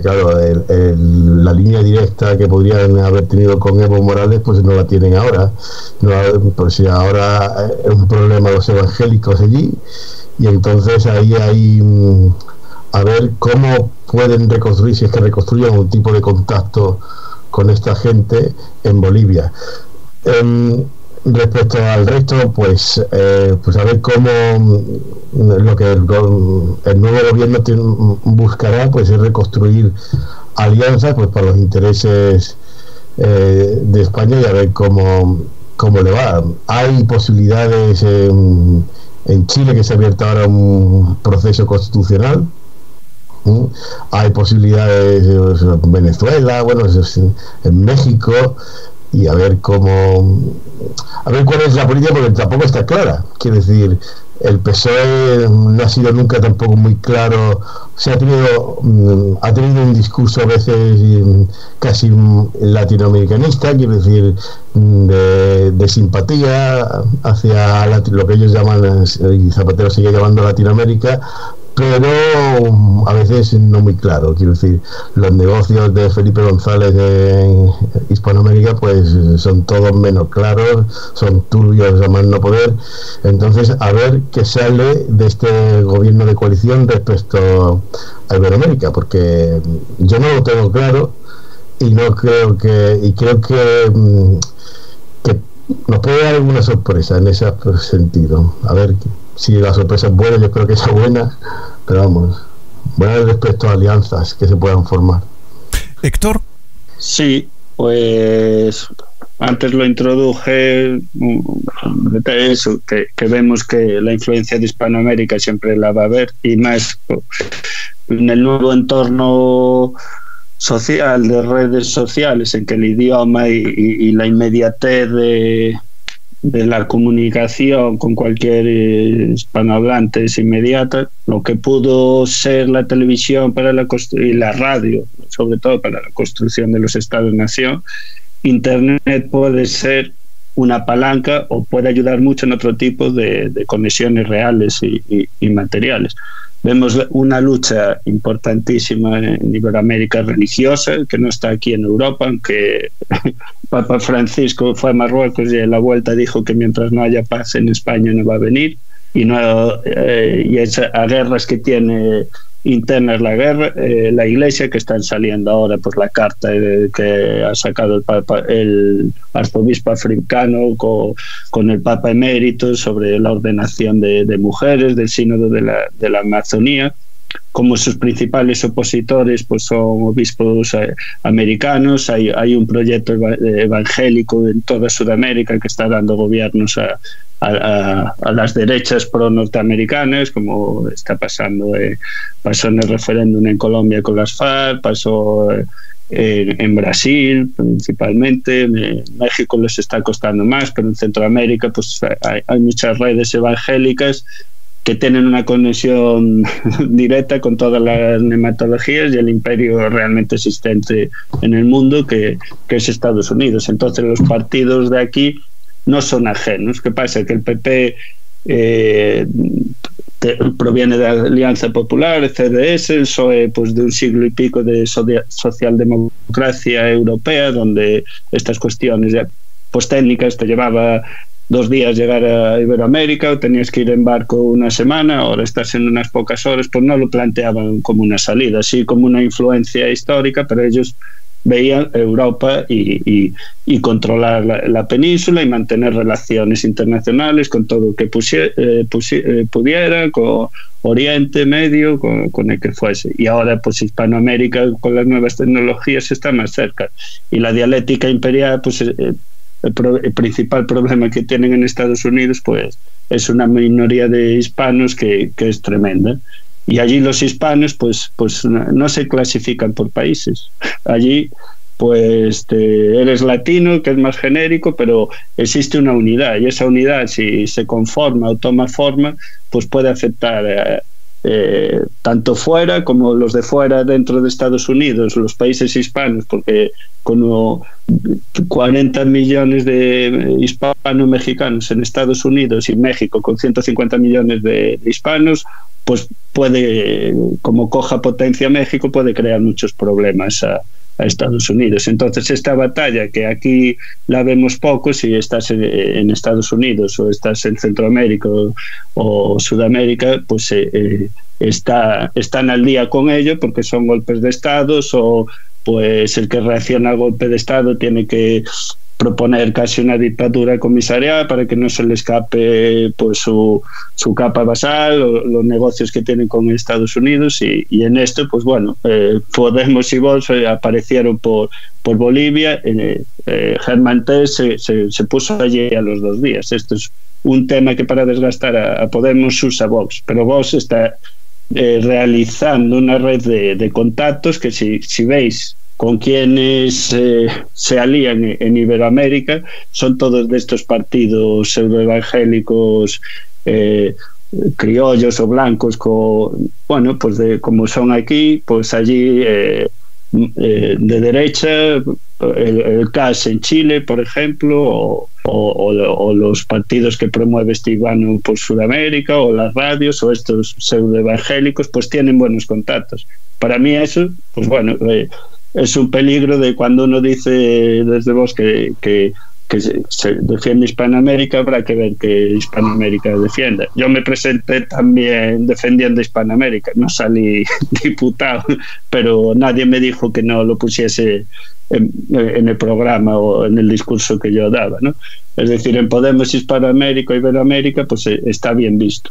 Claro, la línea directa que podrían haber tenido con Evo Morales, pues no la tienen ahora. Pues si ahora es un problema los evangélicos allí, y entonces ahí hay a ver cómo pueden reconstruir, si es que reconstruyen un tipo de contacto con esta gente en Bolivia. Respecto al resto, pues a ver cómo lo que el nuevo gobierno buscará, pues es reconstruir alianzas pues para los intereses de España, y a ver cómo le va. Hay posibilidades en Chile, que se ha abierto ahora un proceso constitucional. Hay posibilidades en Venezuela, bueno, en México. Y a ver cuál es la política, porque tampoco está clara. Quiero decir, el PSOE no ha sido nunca tampoco muy claro. Se ha tenido un discurso a veces casi latinoamericanista, quiero decir, de simpatía hacia lo que ellos llaman, y Zapatero sigue llamando Latinoamérica, pero a veces no muy claro. Quiero decir, los negocios de Felipe González en Hispanoamérica pues son todos menos claros, son turbios a más no poder. Entonces, a ver qué sale de este gobierno de coalición respecto a Iberoamérica, porque yo no lo tengo claro, y creo que nos puede dar alguna sorpresa en ese sentido. A ver si la sorpresa es buena, yo creo que es buena, pero vamos, buena respecto a alianzas que se puedan formar. Héctor. Sí, pues antes lo introduje, eso, que vemos que la influencia de Hispanoamérica siempre la va a haber, y más en el nuevo entorno social, de redes sociales, en que el idioma y la inmediatez de la comunicación con cualquier hispanohablante es inmediata. Lo que pudo ser la televisión y la radio, sobre todo para la construcción de los Estados-nación, Internet puede ser una palanca, o puede ayudar mucho en otro tipo de conexiones reales y materiales. Vemos una lucha importantísima en Iberoamérica religiosa, que no está aquí en Europa, aunque Papa Francisco fue a Marruecos y a la vuelta dijo que mientras no haya paz en España no va a venir, y a guerras que tiene internas la Iglesia, que están saliendo ahora por la carta que ha sacado el arzobispo africano con el Papa emérito sobre la ordenación de mujeres del sínodo de la Amazonía. Como sus principales opositores pues son obispos americanos, hay un proyecto evangélico en toda Sudamérica que está dando gobiernos a las derechas pro-norteamericanas, como está pasando, pasó en el referéndum en Colombia con las FARC, pasó en Brasil principalmente, en México les está costando más, pero en Centroamérica pues hay muchas redes evangélicas que tienen una conexión directa con todas las nematologías y el imperio realmente existente en el mundo, que es Estados Unidos. Entonces los partidos de aquí no son ajenos. ¿Qué pasa? Que el PP proviene de la Alianza Popular, el CDS, el PSOE pues de un siglo y pico de socialdemocracia europea, donde estas cuestiones ya, pues técnicas te llevaba 2 días llegar a Iberoamérica, o tenías que ir en barco una semana, ahora estás en unas pocas horas, pues no lo planteaban como una salida, sí como una influencia histórica, pero ellos veían Europa y controlar la península y mantener relaciones internacionales con todo lo que pudiera, con Oriente Medio, con el que fuese. Y ahora pues Hispanoamérica con las nuevas tecnologías está más cerca. Y la dialéctica imperial, pues el principal problema que tienen en Estados Unidos pues es una minoría de hispanos que es tremenda. Y allí los hispanos pues no se clasifican por países. Allí pues eres latino, que es más genérico, pero existe una unidad, y esa unidad, si se conforma o toma forma, pues puede afectar tanto fuera como los de fuera dentro de Estados Unidos, los países hispanos, porque con 40 millones de hispano-mexicanos en Estados Unidos y México con 150 millones de hispanos, pues puede, como coja potencia México, puede crear muchos problemas a Estados Unidos. Entonces esta batalla, que aquí la vemos poco, si estás en Estados Unidos o estás en Centroamérica o Sudamérica, pues están al día con ello, porque son golpes de estados, o pues el que reacciona al golpe de estado tiene que proponer casi una dictadura comisarial para que no se le escape pues su capa basal o los negocios que tienen con Estados Unidos, y en esto pues bueno, Podemos y Vox aparecieron por Bolivia. Germán Terz se puso allí a los 2 días. Esto es un tema que para desgastar a Podemos usa Vox, pero Vox está realizando una red de contactos que si veis con quienes se alían en Iberoamérica, son todos de estos partidos pseudoevangélicos criollos o blancos, bueno, pues como son aquí, pues allí de derecha, el CAS en Chile, por ejemplo, o los partidos que promueve Estivano por Sudamérica, o las radios, o estos pseudoevangélicos, pues tienen buenos contactos. Para mí eso, pues bueno, es un peligro de cuando uno dice desde vos que se defiende Hispanoamérica, habrá que ver que Hispanoamérica defienda. Yo me presenté también defendiendo Hispanoamérica, no salí diputado, pero nadie me dijo que no lo pusiese en el programa o en el discurso que yo daba, ¿no? Es decir, en Podemos Hispanoamérica y Iberoamérica pues está bien visto.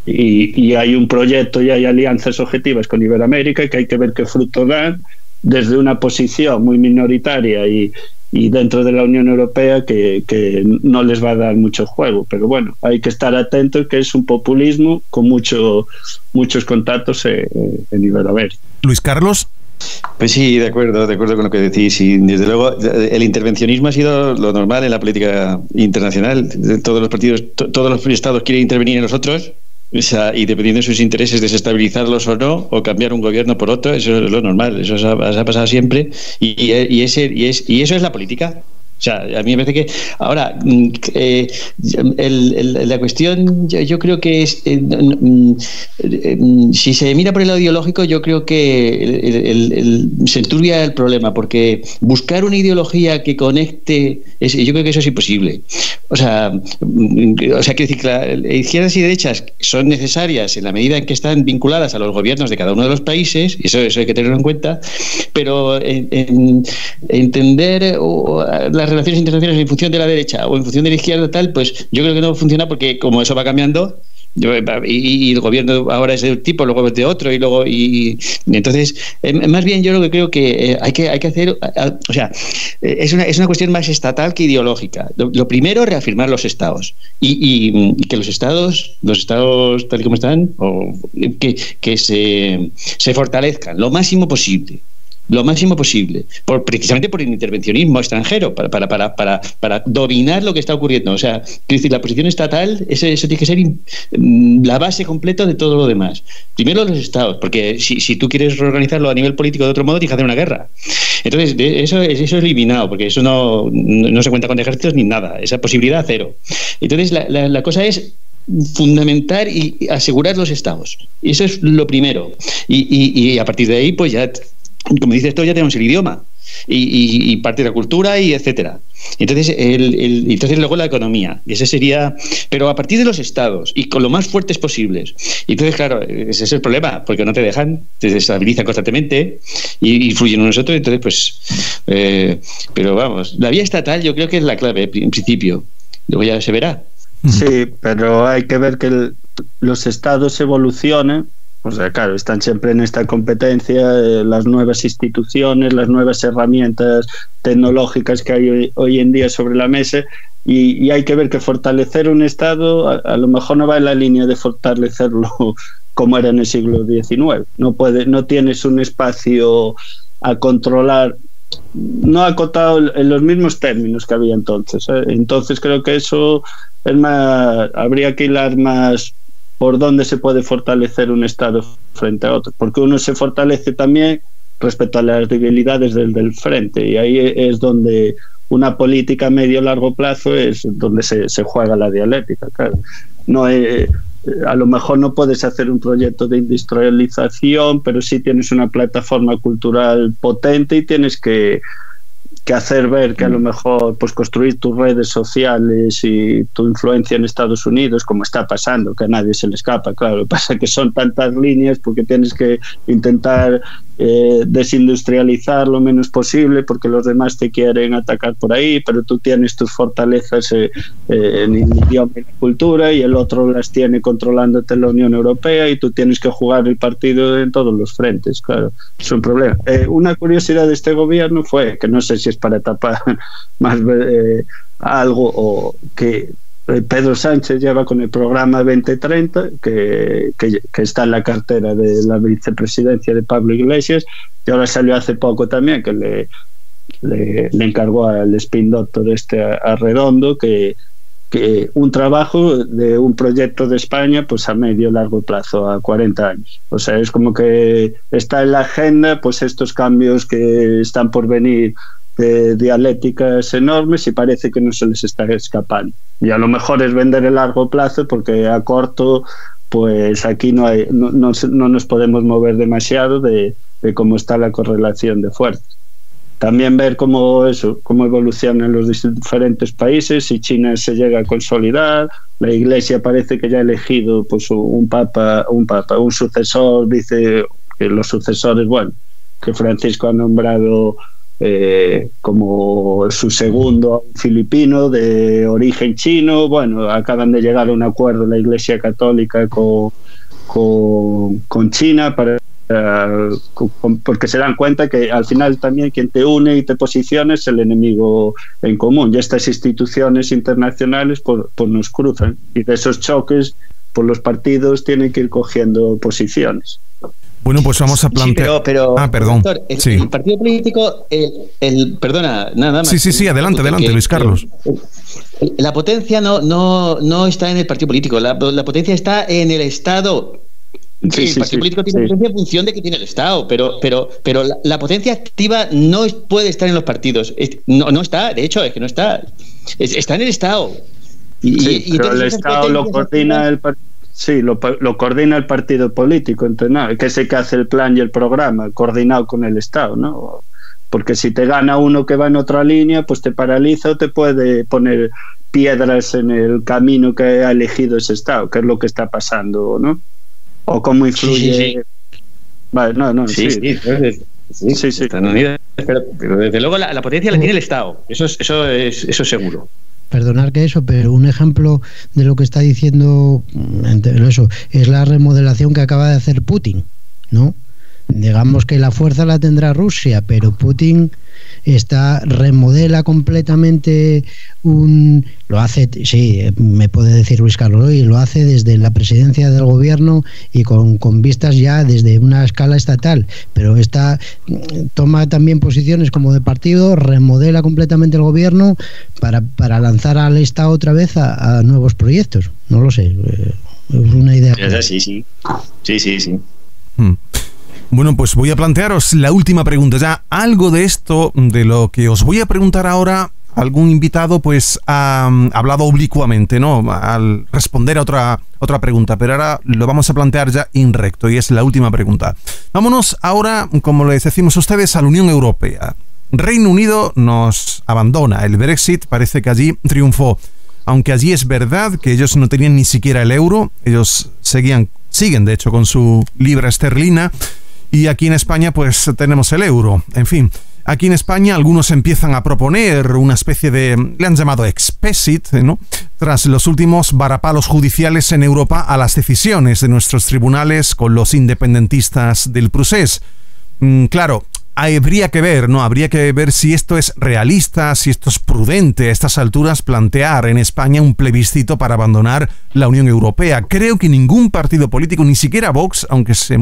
Y hay un proyecto y hay alianzas objetivas con Iberoamérica que hay que ver qué fruto dan desde una posición muy minoritaria y dentro de la Unión Europea que no les va a dar mucho juego, pero bueno, hay que estar atentos, que es un populismo con muchos contactos en Iberoamérica. Luis Carlos. Pues sí, de acuerdo con lo que decís, y desde luego el intervencionismo ha sido lo normal en la política internacional. Todos los partidos, todos los estados quieren intervenir en los otros, o sea, y dependiendo de sus intereses desestabilizarlos o no, o cambiar un gobierno por otro. Eso es lo normal, eso ha pasado siempre, y eso es la política. O sea, a mí me parece que ahora la cuestión yo creo que es si se mira por el lado ideológico, yo creo que se enturbia el problema, porque buscar una ideología que conecte, yo creo que eso es imposible. O sea, quiero decir que las izquierdas y derechas son necesarias en la medida en que están vinculadas a los gobiernos de cada uno de los países, y eso hay que tenerlo en cuenta, pero entender las relaciones internacionales en función de la derecha o en función de la izquierda tal, pues yo creo que no funciona, porque como eso va cambiando y el gobierno ahora es de un tipo, luego es de otro, y entonces más bien yo lo que creo que hay que hacer, o sea, es una cuestión más estatal que ideológica. Lo primero, reafirmar los estados y que los estados tal y como están, o que se fortalezcan lo máximo posible. lo máximo posible, precisamente por el intervencionismo extranjero, para dominar lo que está ocurriendo. O sea, quiero decir, la posición estatal, eso tiene que ser la base completa de todo lo demás. Primero los estados, porque si tú quieres reorganizarlo a nivel político de otro modo, tienes que hacer una guerra. Entonces, eso es eliminado, porque eso no se cuenta con ejércitos ni nada, esa posibilidad cero. Entonces, la cosa es fundamentar y asegurar los estados. Y eso es lo primero. Y a partir de ahí, pues ya, como dices tú, ya tenemos el idioma y parte de la cultura y etcétera. Entonces, entonces luego la economía, y ese sería, pero a partir de los estados y con lo más fuertes posibles. Y entonces, claro, ese es el problema, porque no te dejan, te desestabilizan constantemente y influyen en nosotros. Entonces, pues, pero vamos, la vía estatal yo creo que es la clave en principio. Luego ya se verá. Sí, pero hay que ver que los estados evolucionen. O sea, claro, están siempre en esta competencia, las nuevas instituciones, las nuevas herramientas tecnológicas que hay hoy en día sobre la mesa, y hay que ver que fortalecer un Estado a lo mejor no va en la línea de fortalecerlo como era en el siglo XIX. No tienes un espacio a controlar, no acotado en los mismos términos que había entonces. Entonces creo que eso es más, habría que hilar más por dónde se puede fortalecer un Estado frente a otro, porque uno se fortalece también respecto a las debilidades del frente, y ahí es donde una política a medio largo plazo es donde se juega la dialéctica. Claro, no a lo mejor no puedes hacer un proyecto de industrialización, pero sí tienes una plataforma cultural potente y tienes que hacer ver que a lo mejor pues construir tus redes sociales y tu influencia en Estados Unidos, como está pasando, que a nadie se le escapa. Claro, lo que pasa es que son tantas líneas porque tienes que intentar desindustrializar lo menos posible porque los demás te quieren atacar por ahí, pero tú tienes tus fortalezas en el idioma y la cultura, y el otro las tiene controlándote la Unión Europea, y tú tienes que jugar el partido en todos los frentes. Claro, es un problema. Una curiosidad de este gobierno fue, que no sé si es para tapar más algo, o que Pedro Sánchez lleva con el programa 2030, que está en la cartera de la vicepresidencia de Pablo Iglesias, y ahora salió hace poco también que le encargó al spin doctor a Redondo que un trabajo de un proyecto de España pues a medio largo plazo, a 40 años. O sea, es como que está en la agenda pues estos cambios que están por venir, de dialécticas enormes, y parece que no se les está escapando. Y a lo mejor es vender el largo plazo, porque a corto pues aquí no nos podemos mover demasiado de cómo está la correlación de fuerzas. También ver cómo evolucionan los diferentes países, si China se llega a consolidar. La Iglesia parece que ya ha elegido pues un sucesor. Dice que los sucesores, bueno, que Francisco ha nombrado como su segundo filipino de origen chino. Bueno, acaban de llegar a un acuerdo la Iglesia Católica con China porque se dan cuenta que al final también quien te une y te posiciona es el enemigo en común, y estas instituciones internacionales pues nos cruzan, y de esos choques pues los partidos tienen que ir cogiendo posiciones. Bueno, pues vamos a plantear... Sí, pero perdón. Doctor, sí. El partido político, perdona, nada más. Sí, adelante, Luis Carlos. La potencia no está en el partido político, la potencia está en el Estado. Sí, el partido político tiene potencia en función de que tiene el Estado, pero la potencia activa no puede estar en los partidos. No está, de hecho, es que no está. Está en el Estado. Pero el Estado lo coordina el partido. Sí, lo coordina el partido político, entonces, que es el que hace el plan y el programa, coordinado con el Estado, ¿no? Porque si te gana uno que va en otra línea, pues te paraliza o te puede poner piedras en el camino que ha elegido ese Estado, que es lo que está pasando, ¿no? O cómo influye. Sí. Vale, Sí. Están unidas, pero desde luego la potencia la tiene el Estado, eso es seguro. Perdonar que pero un ejemplo de lo que está diciendo eso es la remodelación que acaba de hacer Putin, ¿no? digamos que la fuerza la tendrá Rusia, pero Putin remodela completamente lo hace, sí, me puede decir Luis Carlos, y lo hace desde la presidencia del gobierno y con vistas ya desde una escala estatal, pero toma también posiciones como de partido, remodela completamente el gobierno para lanzar al Estado otra vez a nuevos proyectos. No lo sé, es una idea. Sí. Bueno, pues voy a plantearos la última pregunta. Ya algo de esto, de lo que os voy a preguntar ahora, algún invitado pues ha hablado oblicuamente, ¿no?, al responder a otra pregunta, pero ahora lo vamos a plantear ya in recto, y es la última pregunta. Vámonos ahora, como les decimos a ustedes, a la Unión Europea. Reino Unido nos abandona. El Brexit parece que allí triunfó. Aunque allí es verdad que ellos no tenían ni siquiera el euro, ellos siguen de hecho con su libra esterlina, y aquí en España pues tenemos el euro. En fin, aquí en España algunos empiezan a proponer una especie de, le han llamado expexit, ¿no?, tras los últimos varapalos judiciales en Europa a las decisiones de nuestros tribunales con los independentistas del procés. Claro, habría que ver, ¿no? Habría que ver si esto es realista, si esto es prudente a estas alturas plantear en España un plebiscito para abandonar la Unión Europea. Creo que ningún partido político, ni siquiera Vox, aunque sea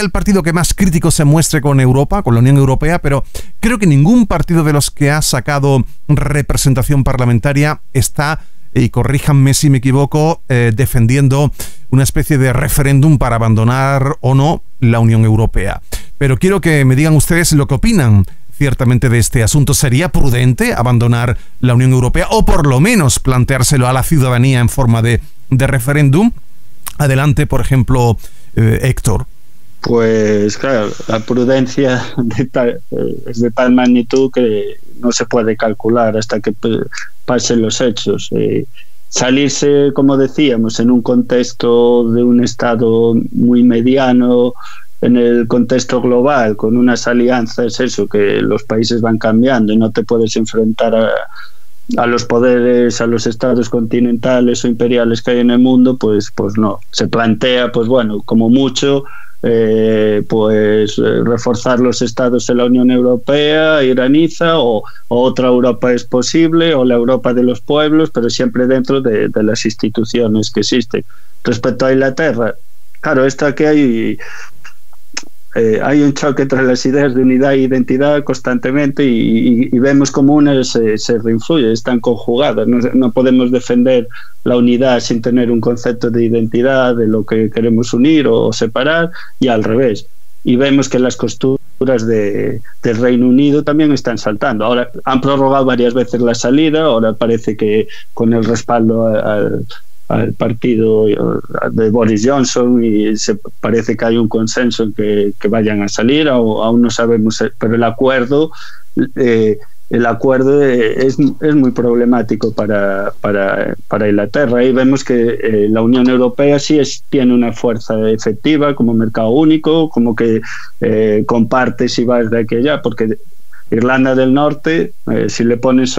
el partido que más crítico se muestre con Europa, con la Unión Europea, pero creo que ningún partido de los que ha sacado representación parlamentaria está, y corríjanme si me equivoco, defendiendo una especie de referéndum para abandonar o no la Unión Europea. Pero quiero que me digan ustedes lo que opinan ciertamente de este asunto. ¿Sería prudente abandonar la Unión Europea o por lo menos planteárselo a la ciudadanía en forma de referéndum? Adelante, por ejemplo, Héctor. Pues claro, la prudencia es de tal magnitud que no se puede calcular hasta que pasen los hechos. Salirse, como decíamos, en un contexto de un Estado muy mediano, en el contexto global, con unas alianzas, eso, que los países van cambiando y no te puedes enfrentar a los poderes, a los estados continentales o imperiales que hay en el mundo, pues no. Se plantea, pues bueno, como mucho, reforzar los estados en la Unión Europea, iraniza, o otra Europa es posible, o la Europa de los pueblos, pero siempre dentro de las instituciones que existen. Respecto a Inglaterra, claro, esto que hay un choque entre las ideas de unidad e identidad constantemente, y vemos como unas se reinfluyen, están conjugadas. No podemos defender la unidad sin tener un concepto de identidad, de lo que queremos unir o separar, y al revés. Y vemos que las costuras del Reino Unido también están saltando. Ahora han prorrogado varias veces la salida, ahora parece que con el respaldo al partido de Boris Johnson, y parece que hay un consenso en que vayan a salir, aún no sabemos, pero el acuerdo es muy problemático para Inglaterra. Y vemos que la Unión Europea sí tiene una fuerza efectiva como mercado único, como que comparte si vas de aquí a allá, porque Irlanda del Norte, si le pones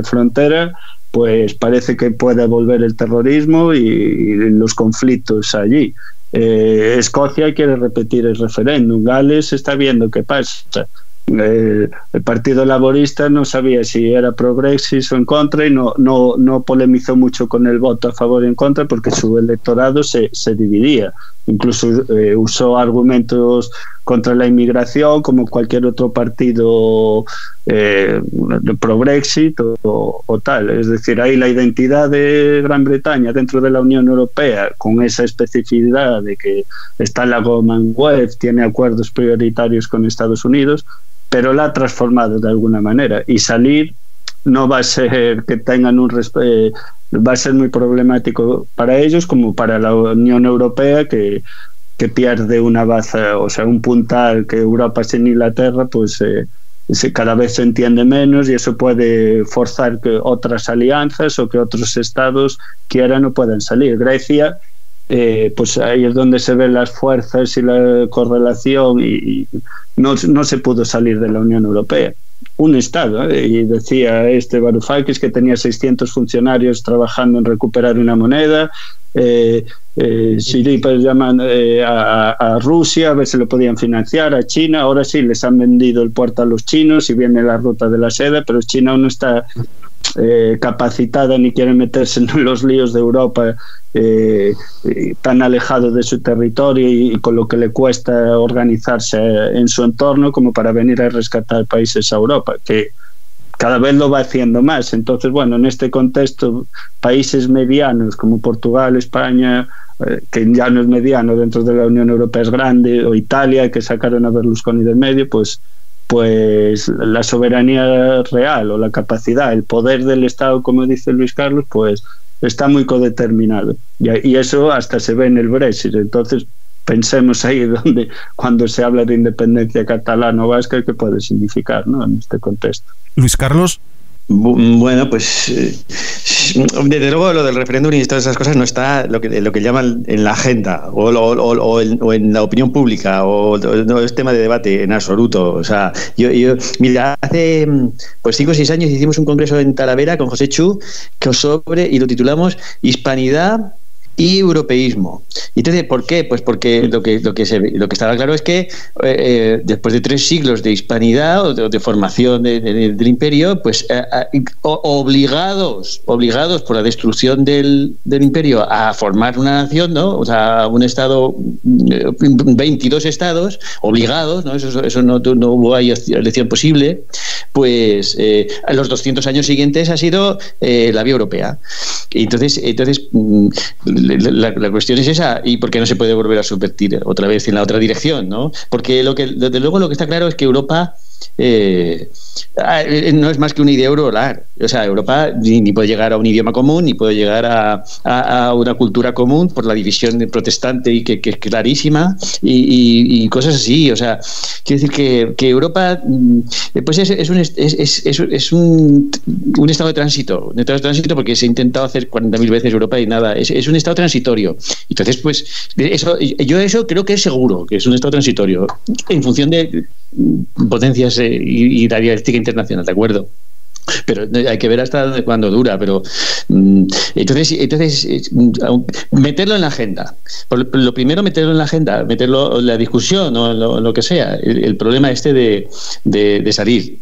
frontera, pues parece que puede volver el terrorismo y los conflictos allí. Escocia quiere repetir el referéndum. Gales está viendo qué pasa. El Partido Laborista no sabía si era pro Brexit o en contra, y no polemizó mucho con el voto a favor y en contra, porque su electorado se dividía. Incluso usó argumentos contra la inmigración como cualquier otro partido pro Brexit o tal. Es decir, ahí la identidad de Gran Bretaña dentro de la Unión Europea, con esa especificidad de que está en la Commonwealth, tiene acuerdos prioritarios con Estados Unidos, pero la ha transformado de alguna manera, y salir no va a ser que tengan va a ser muy problemático para ellos como para la Unión Europea, que pierde una baza, o sea, un puntal, que Europa sin Inglaterra pues cada vez se entiende menos, y eso puede forzar que otras alianzas o que otros estados quieran o puedan salir. Grecia, pues ahí es donde se ven las fuerzas y la correlación, y no se pudo salir de la Unión Europea. Un estado, y decía Varoufakis que tenía 600 funcionarios trabajando en recuperar una moneda, Siri, pues llaman a Rusia a ver si lo podían financiar, a China. Ahora sí les han vendido el puerto a los chinos y viene la ruta de la seda, pero China aún no está capacitada ni quiere meterse en los líos de Europa, tan alejado de su territorio y con lo que le cuesta organizarse en su entorno como para venir a rescatar países a Europa, que cada vez lo va haciendo más. Entonces, bueno, en este contexto, países medianos como Portugal, España, que ya no es mediano, dentro de la Unión Europea es grande, o Italia, que sacaron a Berlusconi del medio, pues la soberanía real o la capacidad, el poder del Estado, como dice Luis Carlos, pues está muy codeterminado. Y eso hasta se ve en el Brexit. Entonces, pensemos ahí donde, cuando se habla de independencia catalana o vasca, ¿qué puede significar, ¿no?, en este contexto? Luis Carlos. Bueno, pues desde luego lo del referéndum y todas esas cosas no está lo que llaman en la agenda o en la opinión pública, o no es tema de debate en absoluto. O sea, mira, hace pues 5 o 6 años hicimos un congreso en Talavera con José Chu y lo titulamos Hispanidad y europeísmo. Entonces, ¿por qué? Pues porque lo que estaba claro es que después de 3 siglos de hispanidad o de formación del imperio, pues obligados por la destrucción del imperio a formar una nación, ¿no? O sea, un estado, 22 estados obligados, ¿no? Eso no hubo ahí elección posible. Pues a los 200 años siguientes ha sido la vía europea. Entonces la cuestión es esa, y por qué no se puede volver a subvertir otra vez en la otra dirección, ¿no? Porque desde luego lo que está claro es que Europa no es más que una idea eurolar. O sea, Europa ni puede llegar a un idioma común, ni puede llegar a una cultura común por la división protestante y que es clarísima, y cosas así. O sea, quiero decir que Europa pues es un estado de tránsito, porque se ha intentado hacer 40.000 veces Europa y nada, es un estado transitorio. Entonces, pues yo creo que es seguro que es un estado transitorio en función de potencias y la dialéctica internacional, ¿de acuerdo? Pero hay que ver hasta cuándo dura. Pero entonces meterlo en la agenda. Lo primero, meterlo en la agenda, meterlo en la discusión o lo que sea. El problema de salir.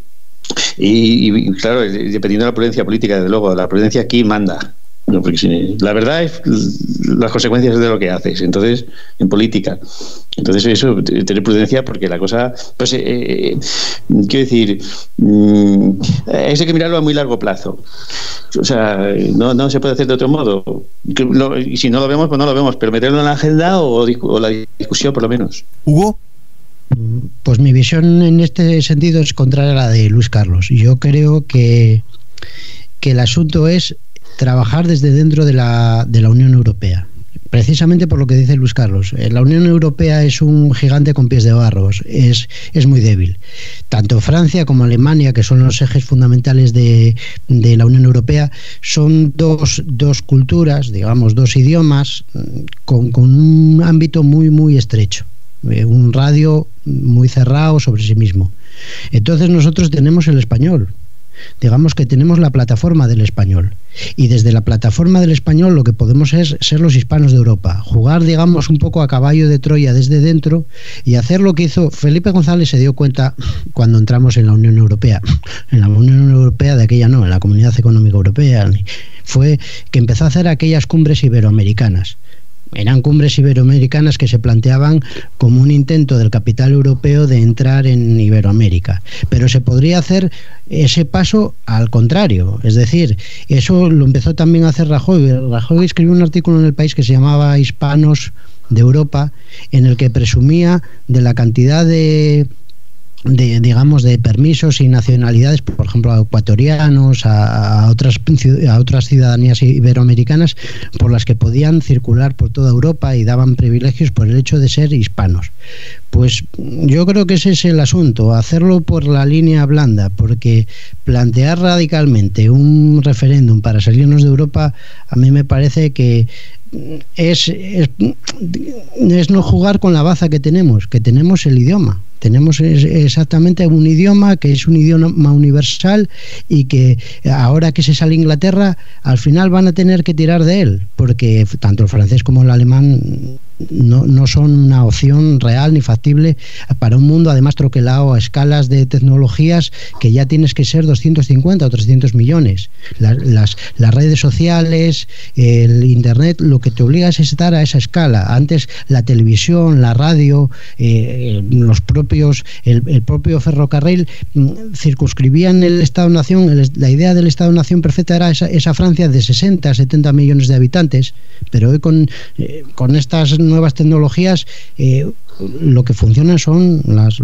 Y claro, dependiendo de la prudencia política, desde luego, la prudencia aquí manda. No, porque la verdad es las consecuencias de lo que haces, entonces, en política. Entonces, eso, tener prudencia, porque la cosa, pues, quiero decir, eso hay que mirarlo a muy largo plazo. O sea, no se puede hacer de otro modo. Y si no lo vemos, pues no lo vemos, pero meterlo en la agenda o la discusión, por lo menos. Hugo. Pues mi visión en este sentido es contraria a la de Luis Carlos. Yo creo que el asunto es trabajar desde dentro de la Unión Europea, precisamente por lo que dice Luis Carlos. La Unión Europea es un gigante con pies de barro, es muy débil. Tanto Francia como Alemania, que son los ejes fundamentales de la Unión Europea, son dos culturas, digamos, 2 idiomas con un ámbito muy, muy estrecho, un radio muy cerrado sobre sí mismo. Entonces nosotros tenemos el español. Digamos que tenemos la plataforma del español, y desde la plataforma del español lo que podemos es ser los hispanos de Europa, jugar, digamos, un poco a caballo de Troya desde dentro y hacer lo que hizo Felipe González. Se dio cuenta cuando entramos en la Unión Europea, en la Unión Europea de aquella no, en la Comunidad Económica Europea, fue que empezó a hacer aquellas cumbres iberoamericanas. Eran cumbres iberoamericanas que se planteaban como un intento del capital europeo de entrar en Iberoamérica, pero se podría hacer ese paso al contrario, es decir, eso lo empezó también a hacer Rajoy. Rajoy escribió un artículo en El País que se llamaba Hispanos de Europa, en el que presumía de la cantidad de permisos y nacionalidades, por ejemplo, a ecuatorianos, a otras ciudadanías iberoamericanas, por las que podían circular por toda Europa y daban privilegios por el hecho de ser hispanos. Pues yo creo que ese es el asunto, hacerlo por la línea blanda, porque plantear radicalmente un referéndum para salirnos de Europa, a mí me parece que es no jugar con la baza que tenemos el idioma. Tenemos exactamente un idioma que es un idioma universal y que ahora que se sale Inglaterra, al final van a tener que tirar de él, porque tanto el francés como el alemán no son una opción real ni factible para un mundo además troquelado a escalas de tecnologías que ya tienes que ser 250 o 300 millones. Las redes sociales, el internet, lo que te obliga es estar a esa escala. Antes la televisión, la radio, el propio ferrocarril circunscribían el Estado-Nación. La idea del Estado-Nación perfecta era esa Francia de 60 a 70 millones de habitantes, pero hoy con estas nuevas tecnologías lo que funcionan son las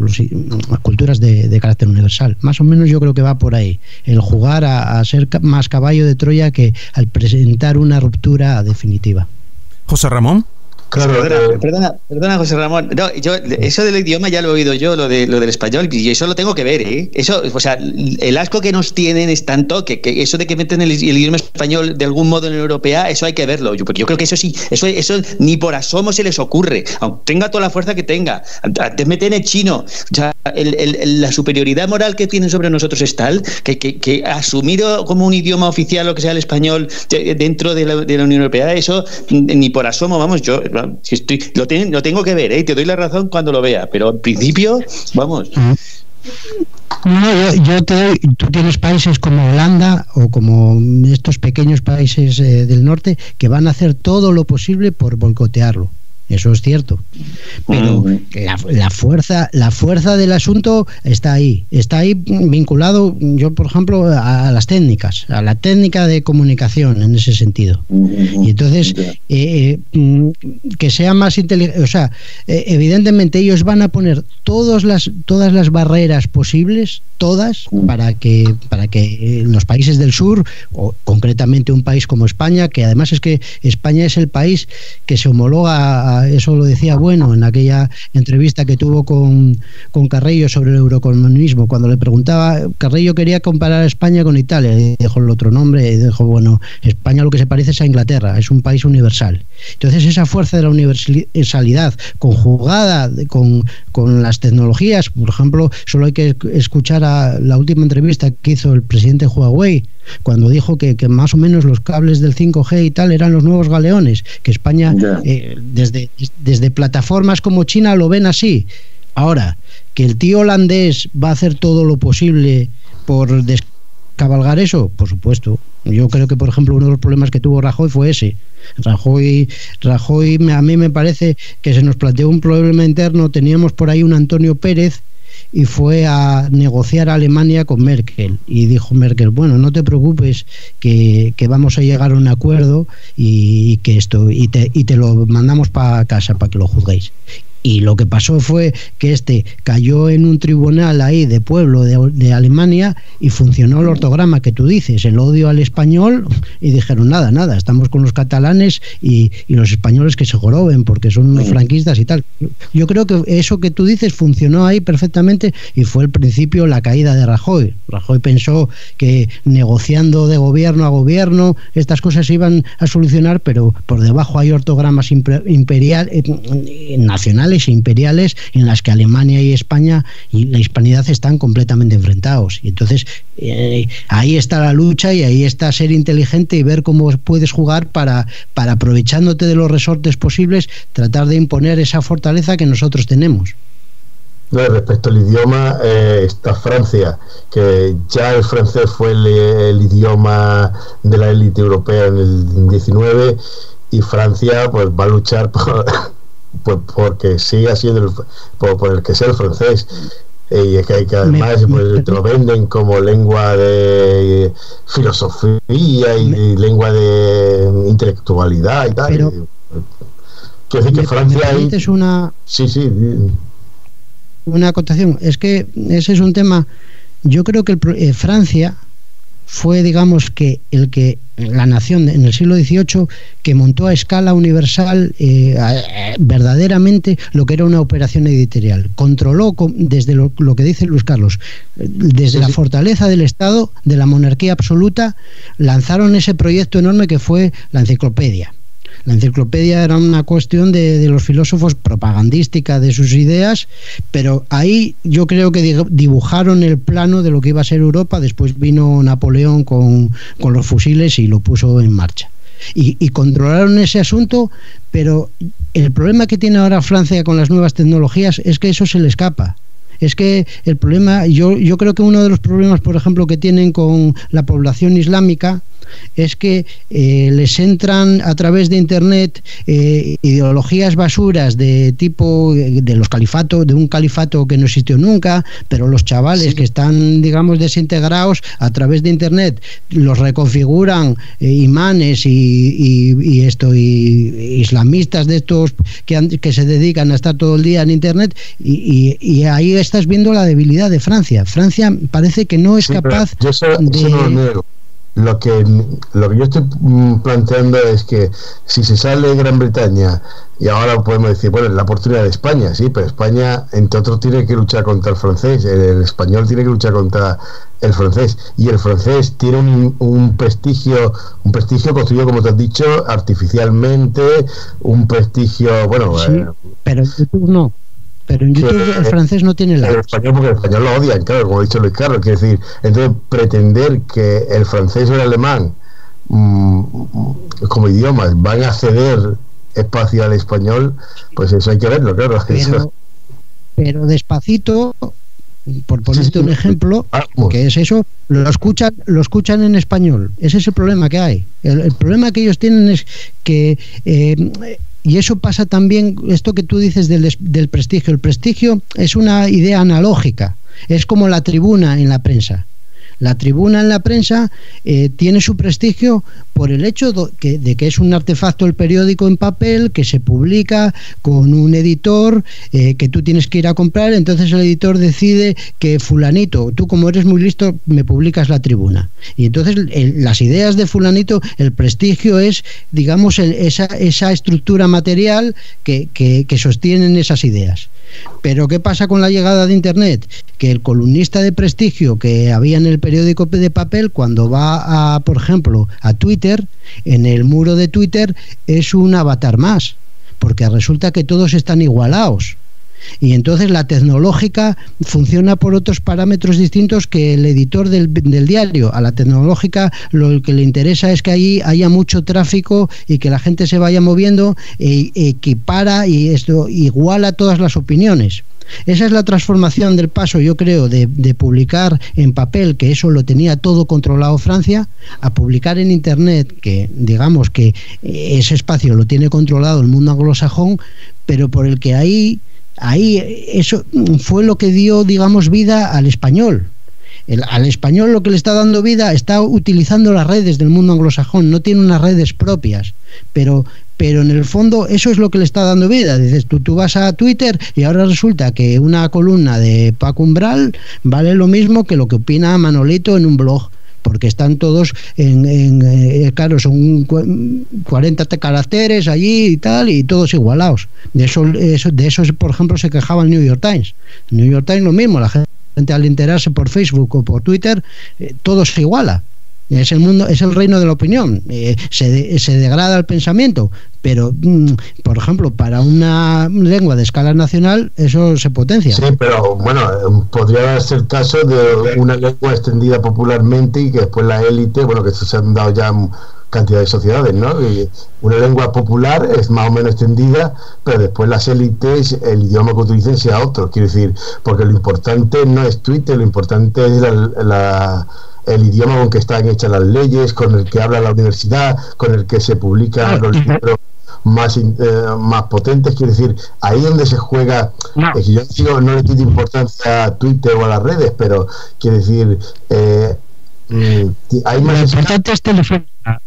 culturas de carácter universal. Más o menos yo creo que va por ahí, el jugar a ser más caballo de Troya que al presentar una ruptura definitiva. José Ramón. Claro, perdona, José Ramón. No, yo eso del idioma ya lo he oído yo, lo del español, y eso lo tengo que ver, ¿eh? Eso, o sea, el asco que nos tienen es tanto que eso de que meten el idioma español de algún modo en la europea, eso hay que verlo. Porque yo creo que eso sí, eso ni por asomo se les ocurre, aunque tenga toda la fuerza que tenga. Te meten el chino. O sea, la superioridad moral que tienen sobre nosotros es tal que asumido como un idioma oficial lo que sea el español dentro de la Unión Europea, eso ni por asomo, vamos, yo lo tengo que ver, te doy la razón cuando lo vea, pero al principio, vamos. No, tú tienes países como Holanda o como estos pequeños países del norte que van a hacer todo lo posible por boicotearlo. Eso es cierto, pero la fuerza del asunto está ahí vinculado, yo por ejemplo, a las técnicas, a la técnica de comunicación en ese sentido. Y entonces que sea más inteligente, o sea, evidentemente ellos van a poner todas las barreras posibles, todas, para que los países del sur, o concretamente un país como España, que además es que España es el país que se homologa eso lo decía Bueno en aquella entrevista que tuvo con Carrillo sobre el eurocomunismo, cuando le preguntaba, Carrillo quería comparar a España con Italia, y dijo el otro nombre, y dijo, bueno, España lo que se parece es a Inglaterra, es un país universal. Entonces esa fuerza de la universalidad conjugada con las tecnologías, por ejemplo, solo hay que escuchar a la última entrevista que hizo el presidente de Huawei, cuando dijo que más o menos los cables del 5G y tal eran los nuevos galeones, que España desde plataformas como China lo ven así. Ahora, que el tío holandés va a hacer todo lo posible por descabalgar eso, por supuesto. Yo creo que, por ejemplo, uno de los problemas que tuvo Rajoy fue ese. Rajoy a mí me parece que se nos planteó un problema interno. Teníamos por ahí un Antonio Pérez y fue a negociar a Alemania con Merkel, y dijo Merkel, bueno, no te preocupes que vamos a llegar a un acuerdo y que te lo mandamos para casa para que lo juzguéis. Y lo que pasó fue que cayó en un tribunal ahí de pueblo de Alemania y funcionó el ortograma que tú dices, el odio al español, y dijeron nada, estamos con los catalanes y los españoles que se joroben porque son unos franquistas y tal. Yo creo que eso que tú dices funcionó ahí perfectamente y fue el principio, la caída de Rajoy. Rajoy pensó que negociando de gobierno a gobierno estas cosas se iban a solucionar, pero por debajo hay ortogramas nacionales e imperiales en las que Alemania y España y la hispanidad están completamente enfrentados, y entonces ahí está la lucha y ahí está ser inteligente y ver cómo puedes jugar para aprovechándote de los resortes posibles tratar de imponer esa fortaleza que nosotros tenemos. Respecto al idioma, está Francia, que ya el francés fue el idioma de la élite europea en el 19, y Francia pues va a luchar porque siga siendo por el que sea el francés, y es que además te lo venden como lengua de filosofía y lengua de intelectualidad y tal. Pero, quiero decir que Francia es una acotación, es que ese es un tema. Yo creo que Francia fue, digamos, que la nación en el siglo XVIII que montó a escala universal verdaderamente lo que era una operación editorial. Controló desde lo que dice Luis Carlos, desde la fortaleza del Estado, de la monarquía absoluta, lanzaron ese proyecto enorme que fue la enciclopedia. La enciclopedia era una cuestión de los filósofos, propagandística de sus ideas, pero ahí yo creo que dibujaron el plano de lo que iba a ser Europa. Después vino Napoleón con los fusiles y lo puso en marcha. Y controlaron ese asunto, pero el problema que tiene ahora Francia con las nuevas tecnologías es que eso se le escapa. Es que el problema, yo creo que uno de los problemas, por ejemplo, que tienen con la población islámica es que les entran a través de internet ideologías basuras de tipo de los califatos, de un califato que no existió nunca, pero los chavales que están, digamos, desintegrados a través de internet los reconfiguran imanes y islamistas de estos que se dedican a estar todo el día en internet, y ahí estás viendo la debilidad de Francia. Francia parece que no es capaz de... Lo que yo estoy planteando es que si se sale de Gran Bretaña, y ahora podemos decir, bueno, es la oportunidad de España, sí, pero España, entre otros, tiene que luchar contra el francés, el español tiene que luchar contra el francés, y el francés tiene un prestigio construido, como te has dicho, artificialmente, un prestigio, bueno... Sí, pero YouTube no. Pero en YouTube el francés no tiene la... El español, porque el español lo odian, claro, como ha dicho Luis Carlos, quiere decir, entonces pretender que el francés o el alemán como idiomas van a ceder espacio al español, pues eso hay que verlo, claro. Pero Despacito, por ponerte un ejemplo, que es eso, lo escuchan en español. Ese es el problema que hay. El problema que ellos tienen es que... y eso pasa también, esto que tú dices del prestigio. El prestigio es una idea analógica, es como la tribuna en la prensa. La tribuna en la prensa tiene su prestigio por el hecho de que es un artefacto, el periódico en papel, que se publica con un editor que tú tienes que ir a comprar. Entonces el editor decide que fulanito, tú como eres muy listo, me publicas la tribuna. Y entonces las ideas de fulanito, el prestigio es, digamos, esa estructura material que sostienen esas ideas. Pero ¿qué pasa con la llegada de Internet? Que el columnista de prestigio que había en el periódico de papel, cuando va por ejemplo, a Twitter, en el muro de Twitter es un avatar más, porque resulta que todos están igualados. Y entonces la tecnológica funciona por otros parámetros distintos que el editor del diario. A la tecnológica lo que le interesa es que allí haya mucho tráfico y que la gente se vaya moviendo, equipara y esto iguala todas las opiniones. Esa es la transformación del paso, yo creo, de publicar en papel, que eso lo tenía todo controlado Francia, a publicar en internet, que digamos que ese espacio lo tiene controlado el mundo anglosajón, pero por el que ahí eso fue lo que dio, digamos, vida al español. Al español lo que le está dando vida, está utilizando las redes del mundo anglosajón, no tiene unas redes propias, pero en el fondo eso es lo que le está dando vida. Dices, tú vas a Twitter y ahora resulta que una columna de Paco Umbral vale lo mismo que lo que opina Manolito en un blog, porque están todos claro, son 40 caracteres allí y tal, y todos igualados. De eso por ejemplo se quejaba el New York Times. El New York Times lo mismo, la gente al enterarse por Facebook o por Twitter, todo se iguala. Es el mundo, es el reino de la opinión. Se degrada el pensamiento, pero por ejemplo, para una lengua de escala nacional eso se potencia. Sí, pero bueno, podría darse el caso de una lengua extendida popularmente y que después la élite, bueno, que se han dado ya cantidad de sociedades, ¿no? Y una lengua popular es más o menos extendida, pero después las élites, el idioma que utilicen sea otro. Quiero decir, porque lo importante no es Twitter, lo importante es el idioma con que están hechas las leyes, con el que habla la universidad, con el que se publican los libros más potentes. Quiero decir, ahí donde se juega, es que yo digo, no le quito importancia a Twitter o a las redes, pero quiero decir, hay más... Lo importante es Telefónica.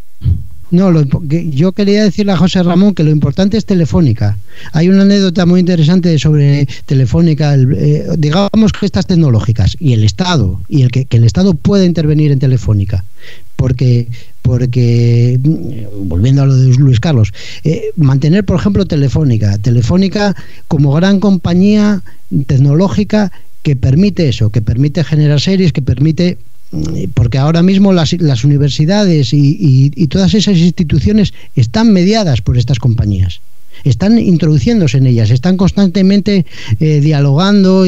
No, yo quería decirle a José Ramón que lo importante es Telefónica. Hay una anécdota muy interesante sobre Telefónica, digamos que estas tecnológicas y el Estado, y que el Estado puede intervenir en Telefónica, porque volviendo a lo de Luis Carlos, mantener por ejemplo Telefónica como gran compañía tecnológica que permite eso, que permite generar series, que permite porque ahora mismo las universidades y todas esas instituciones están mediadas por estas compañías. Están introduciéndose en ellas, están constantemente dialogando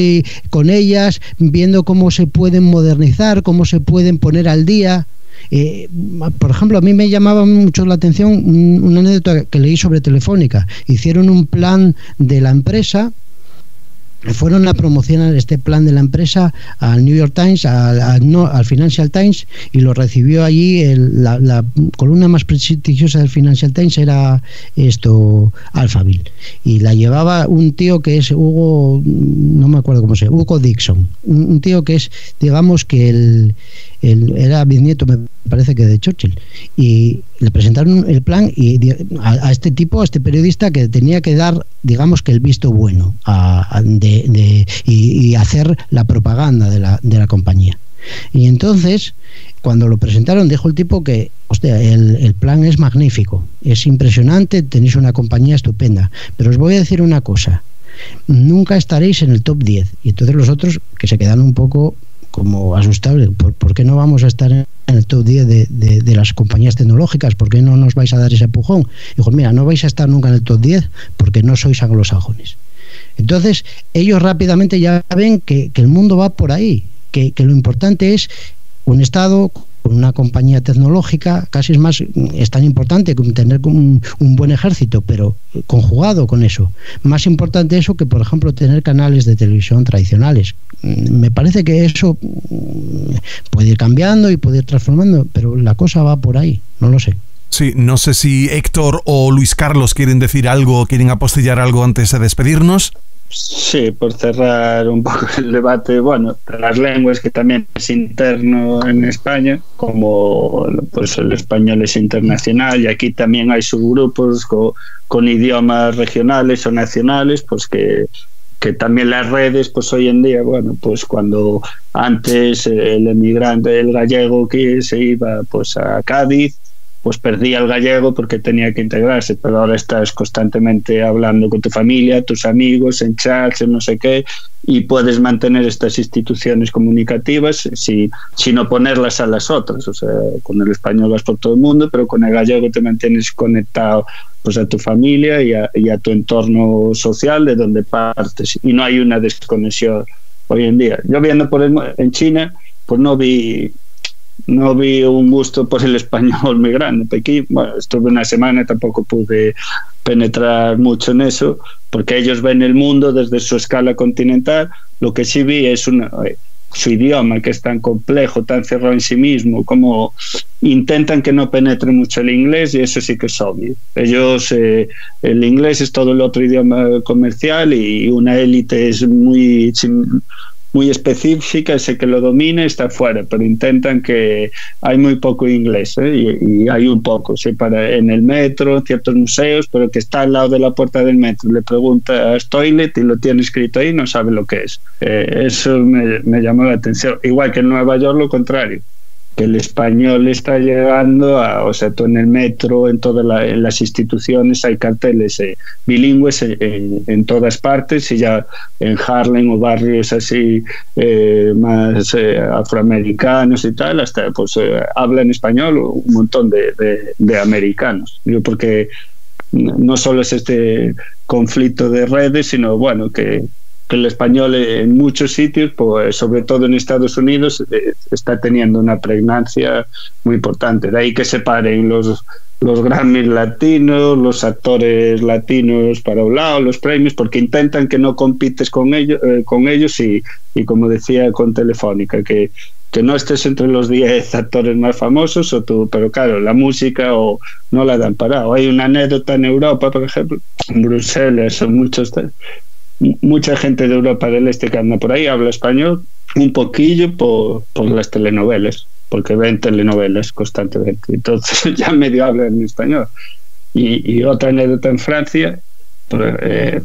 con ellas, viendo cómo se pueden modernizar, cómo se pueden poner al día. Por ejemplo, a mí me llamaba mucho la atención una anécdota que leí sobre Telefónica. Hicieron un plan de la empresa, fueron a promocionar este plan de la empresa al New York Times, al Financial Times, y lo recibió allí la columna más prestigiosa del Financial Times era Alphaville, y la llevaba un tío que es Hugo, no me acuerdo cómo se llama, Hugo Dixon, un tío que es, digamos que era bisnieto, me parece que de Churchill, y le presentaron el plan y a este tipo, a este periodista, que tenía que dar, digamos que el visto bueno y hacer la propaganda de la compañía. Y entonces, cuando lo presentaron, dijo el tipo que, hostia, el plan es magnífico, es impresionante, tenéis una compañía estupenda, pero os voy a decir una cosa: nunca estaréis en el top 10. Y entonces los otros, que se quedan un poco como asustables, ¿por qué no vamos a estar en el top 10 de las compañías tecnológicas? ¿Por qué no nos vais a dar ese empujón? Dijo, mira, no vais a estar nunca en el top 10 porque no sois anglosajones. Entonces ellos rápidamente ya ven que el mundo va por ahí, que lo importante es un Estado con una compañía tecnológica. Casi es tan importante como tener un buen ejército, pero conjugado con eso, más importante eso que, por ejemplo, tener canales de televisión tradicionales. Me parece que eso puede ir cambiando y puede ir transformando, pero la cosa va por ahí, no lo sé. Sí, no sé si Héctor o Luis Carlos quieren decir algo, quieren apostillar algo antes de despedirnos. Sí, por cerrar un poco el debate, bueno, de las lenguas, que también es interno en España, como pues el español es internacional, y aquí también hay subgrupos con idiomas regionales o nacionales, pues que también las redes, pues hoy en día, bueno, pues cuando antes el emigrante, el gallego que se iba pues a Cádiz, pues perdía el gallego porque tenía que integrarse, pero ahora estás constantemente hablando con tu familia, tus amigos, en chats, en no sé qué, y puedes mantener estas instituciones comunicativas sin oponerlas a las otras. O sea, con el español vas por todo el mundo, pero con el gallego te mantienes conectado pues a tu familia y a tu entorno social de donde partes, y no hay una desconexión hoy en día. Yo viendo en China, pues no vi un gusto por el español muy grande. Aquí, bueno, estuve una semana, tampoco pude penetrar mucho en eso, porque ellos ven el mundo desde su escala continental. Lo que sí vi es su idioma, que es tan complejo, tan cerrado en sí mismo, como intentan que no penetre mucho el inglés, y eso sí que es obvio. Ellos, el inglés es todo el otro idioma comercial, y una élite es muy específica, ese que lo domina está fuera, pero intentan que hay muy poco inglés, y hay un poco, sí, en el metro, en ciertos museos, pero que está al lado de la puerta del metro, le preguntas toilet y lo tiene escrito ahí, no sabe lo que es. Eso me llamó la atención. Igual que en Nueva York, lo contrario, que el español está llegando o sea, tú en el metro, en las instituciones hay carteles bilingües en todas partes, y ya en Harlem o barrios así más afroamericanos y tal, hasta pues hablan español un montón de americanos. Yo, porque no solo es este conflicto de redes, sino bueno, que el español en muchos sitios, pues sobre todo en Estados Unidos, está teniendo una pregnancia muy importante. De ahí que separen los Grammys latinos, los actores latinos para un lado, los premios, porque intentan que no compites con ellos y como decía con Telefónica, que no estés entre los 10 actores más famosos, pero claro, la música no la dan parado. Hay una anécdota en Europa, por ejemplo, en Bruselas, son mucha gente de Europa del Este que anda por ahí, habla español un poquillo por las telenovelas, porque ven telenovelas constantemente, entonces ya medio hablan en español. Y otra anécdota en Francia,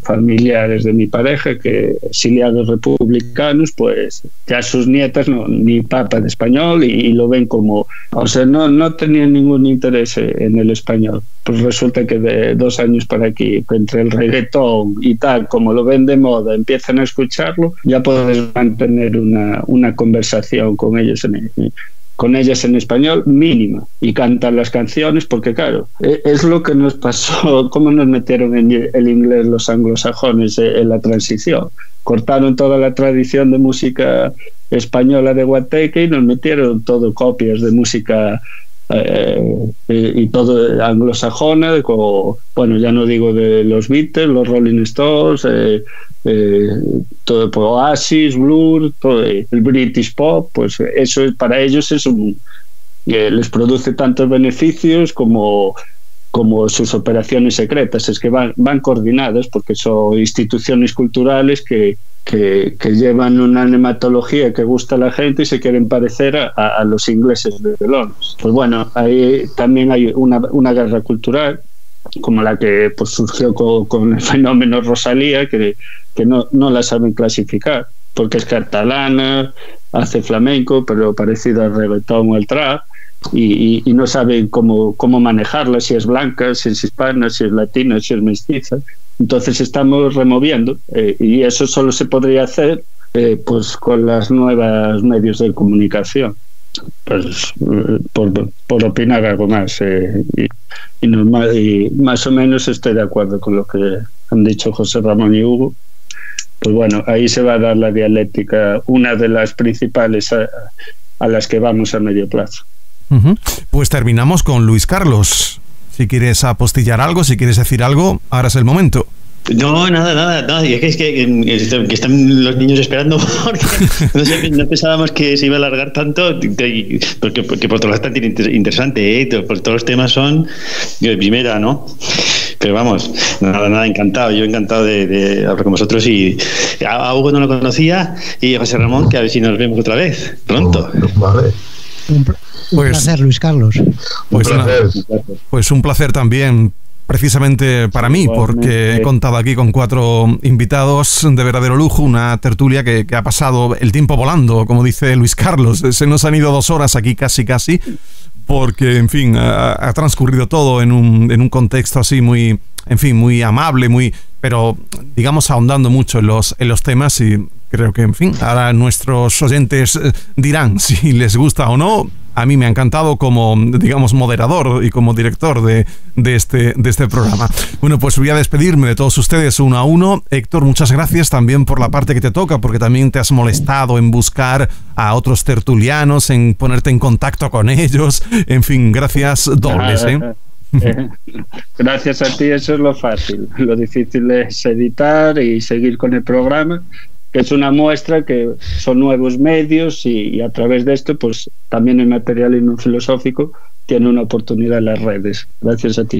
familiares de mi pareja, que exiliados republicanos, pues ya sus nietas ni papan español y lo ven como, o sea, no tenían ningún interés en el español. Pues resulta que de 2 años para aquí, entre el reggaetón y tal, como lo ven de moda, empiezan a escucharlo, ya puedes mantener una conversación con ellos con ellas en español mínima, y cantan las canciones, porque claro, es lo que nos pasó, cómo nos metieron en el inglés los anglosajones en la transición. Cortaron toda la tradición de música española de Guateque y nos metieron todo copias de música y todo anglosajona, bueno, ya no digo de los Beatles, los Rolling Stones, todo Oasis, Blur, todo el British Pop, pues eso para ellos es les produce tantos beneficios como sus operaciones secretas. Es que van coordinadas, porque son instituciones culturales que llevan una nematología que gusta a la gente y se quieren parecer a los ingleses de Londres. Pues bueno, ahí también hay una guerra cultural, como la que pues surgió con el fenómeno Rosalía, que no la saben clasificar, porque es catalana, hace flamenco, pero parecido al reggaetón o al trap, y no saben cómo manejarla, si es blanca, si es hispana, si es latina, si es mestiza. Entonces estamos removiendo, y eso solo se podría hacer pues con las nuevas medios de comunicación. Pues por opinar algo más, y más o menos estoy de acuerdo con lo que han dicho José Ramón y Hugo. Pues bueno, ahí se va a dar la dialéctica, una de las principales a las que vamos a medio plazo. Pues terminamos con Luis Carlos. Si quieres apostillar algo, si quieres decir algo, ahora es el momento. No, nada. Y es que están los niños esperando, porque no pensábamos que se iba a alargar tanto, porque por otro lado es tan interesante, por todos los temas son de primera, ¿no? Pero vamos, nada, encantado. Yo encantado de hablar con vosotros, y a Hugo no lo conocía, y a José Ramón, que a ver si nos vemos otra vez pronto. Vale. Un placer, Luis Carlos. Pues un placer también, precisamente para mí, porque he contado aquí con 4 invitados de verdadero lujo, una tertulia que ha pasado el tiempo volando, como dice Luis Carlos. Se nos han ido 2 horas aquí casi, porque, en fin, ha transcurrido todo en un contexto así muy, en fin, muy amable, pero digamos ahondando mucho en los temas, y creo que, en fin, ahora nuestros oyentes dirán si les gusta o no. A mí me ha encantado como, digamos, moderador y como director de este programa. Bueno, pues voy a despedirme de todos ustedes uno a uno. Héctor, muchas gracias también por la parte que te toca, porque también te has molestado en buscar a otros tertulianos, en ponerte en contacto con ellos. En fin, gracias dobles, Gracias a ti, eso es lo fácil. Lo difícil es editar y seguir con el programa, que es una muestra que son nuevos medios, y a través de esto pues también el materialismo filosófico tiene una oportunidad en las redes. Gracias a ti.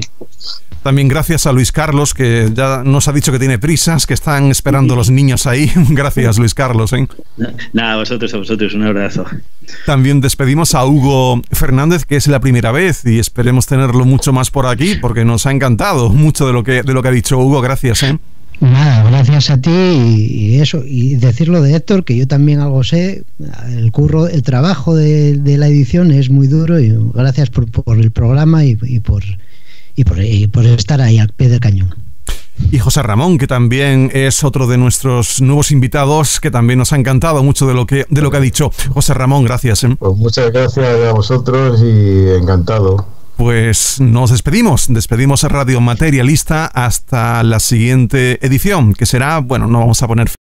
También gracias a Luis Carlos, que ya nos ha dicho que tiene prisas, que están esperando los niños ahí. Gracias, Luis Carlos. Nada, a vosotros, un abrazo. También despedimos a Hugo Fernández, que es la primera vez, y esperemos tenerlo mucho más por aquí, porque nos ha encantado mucho de lo que ha dicho Hugo. Gracias. Nada, gracias a ti, y eso, y decirlo de Héctor, que yo también algo sé. El trabajo de la edición es muy duro, y gracias por el programa y por estar ahí al pie del cañón. Y José Ramón, que también es otro de nuestros nuevos invitados, que también nos ha encantado mucho de lo que ha dicho. José Ramón, gracias. Pues muchas gracias a vosotros, y encantado. Pues nos despedimos a Radio Materialista hasta la siguiente edición, que será, bueno, no vamos a poner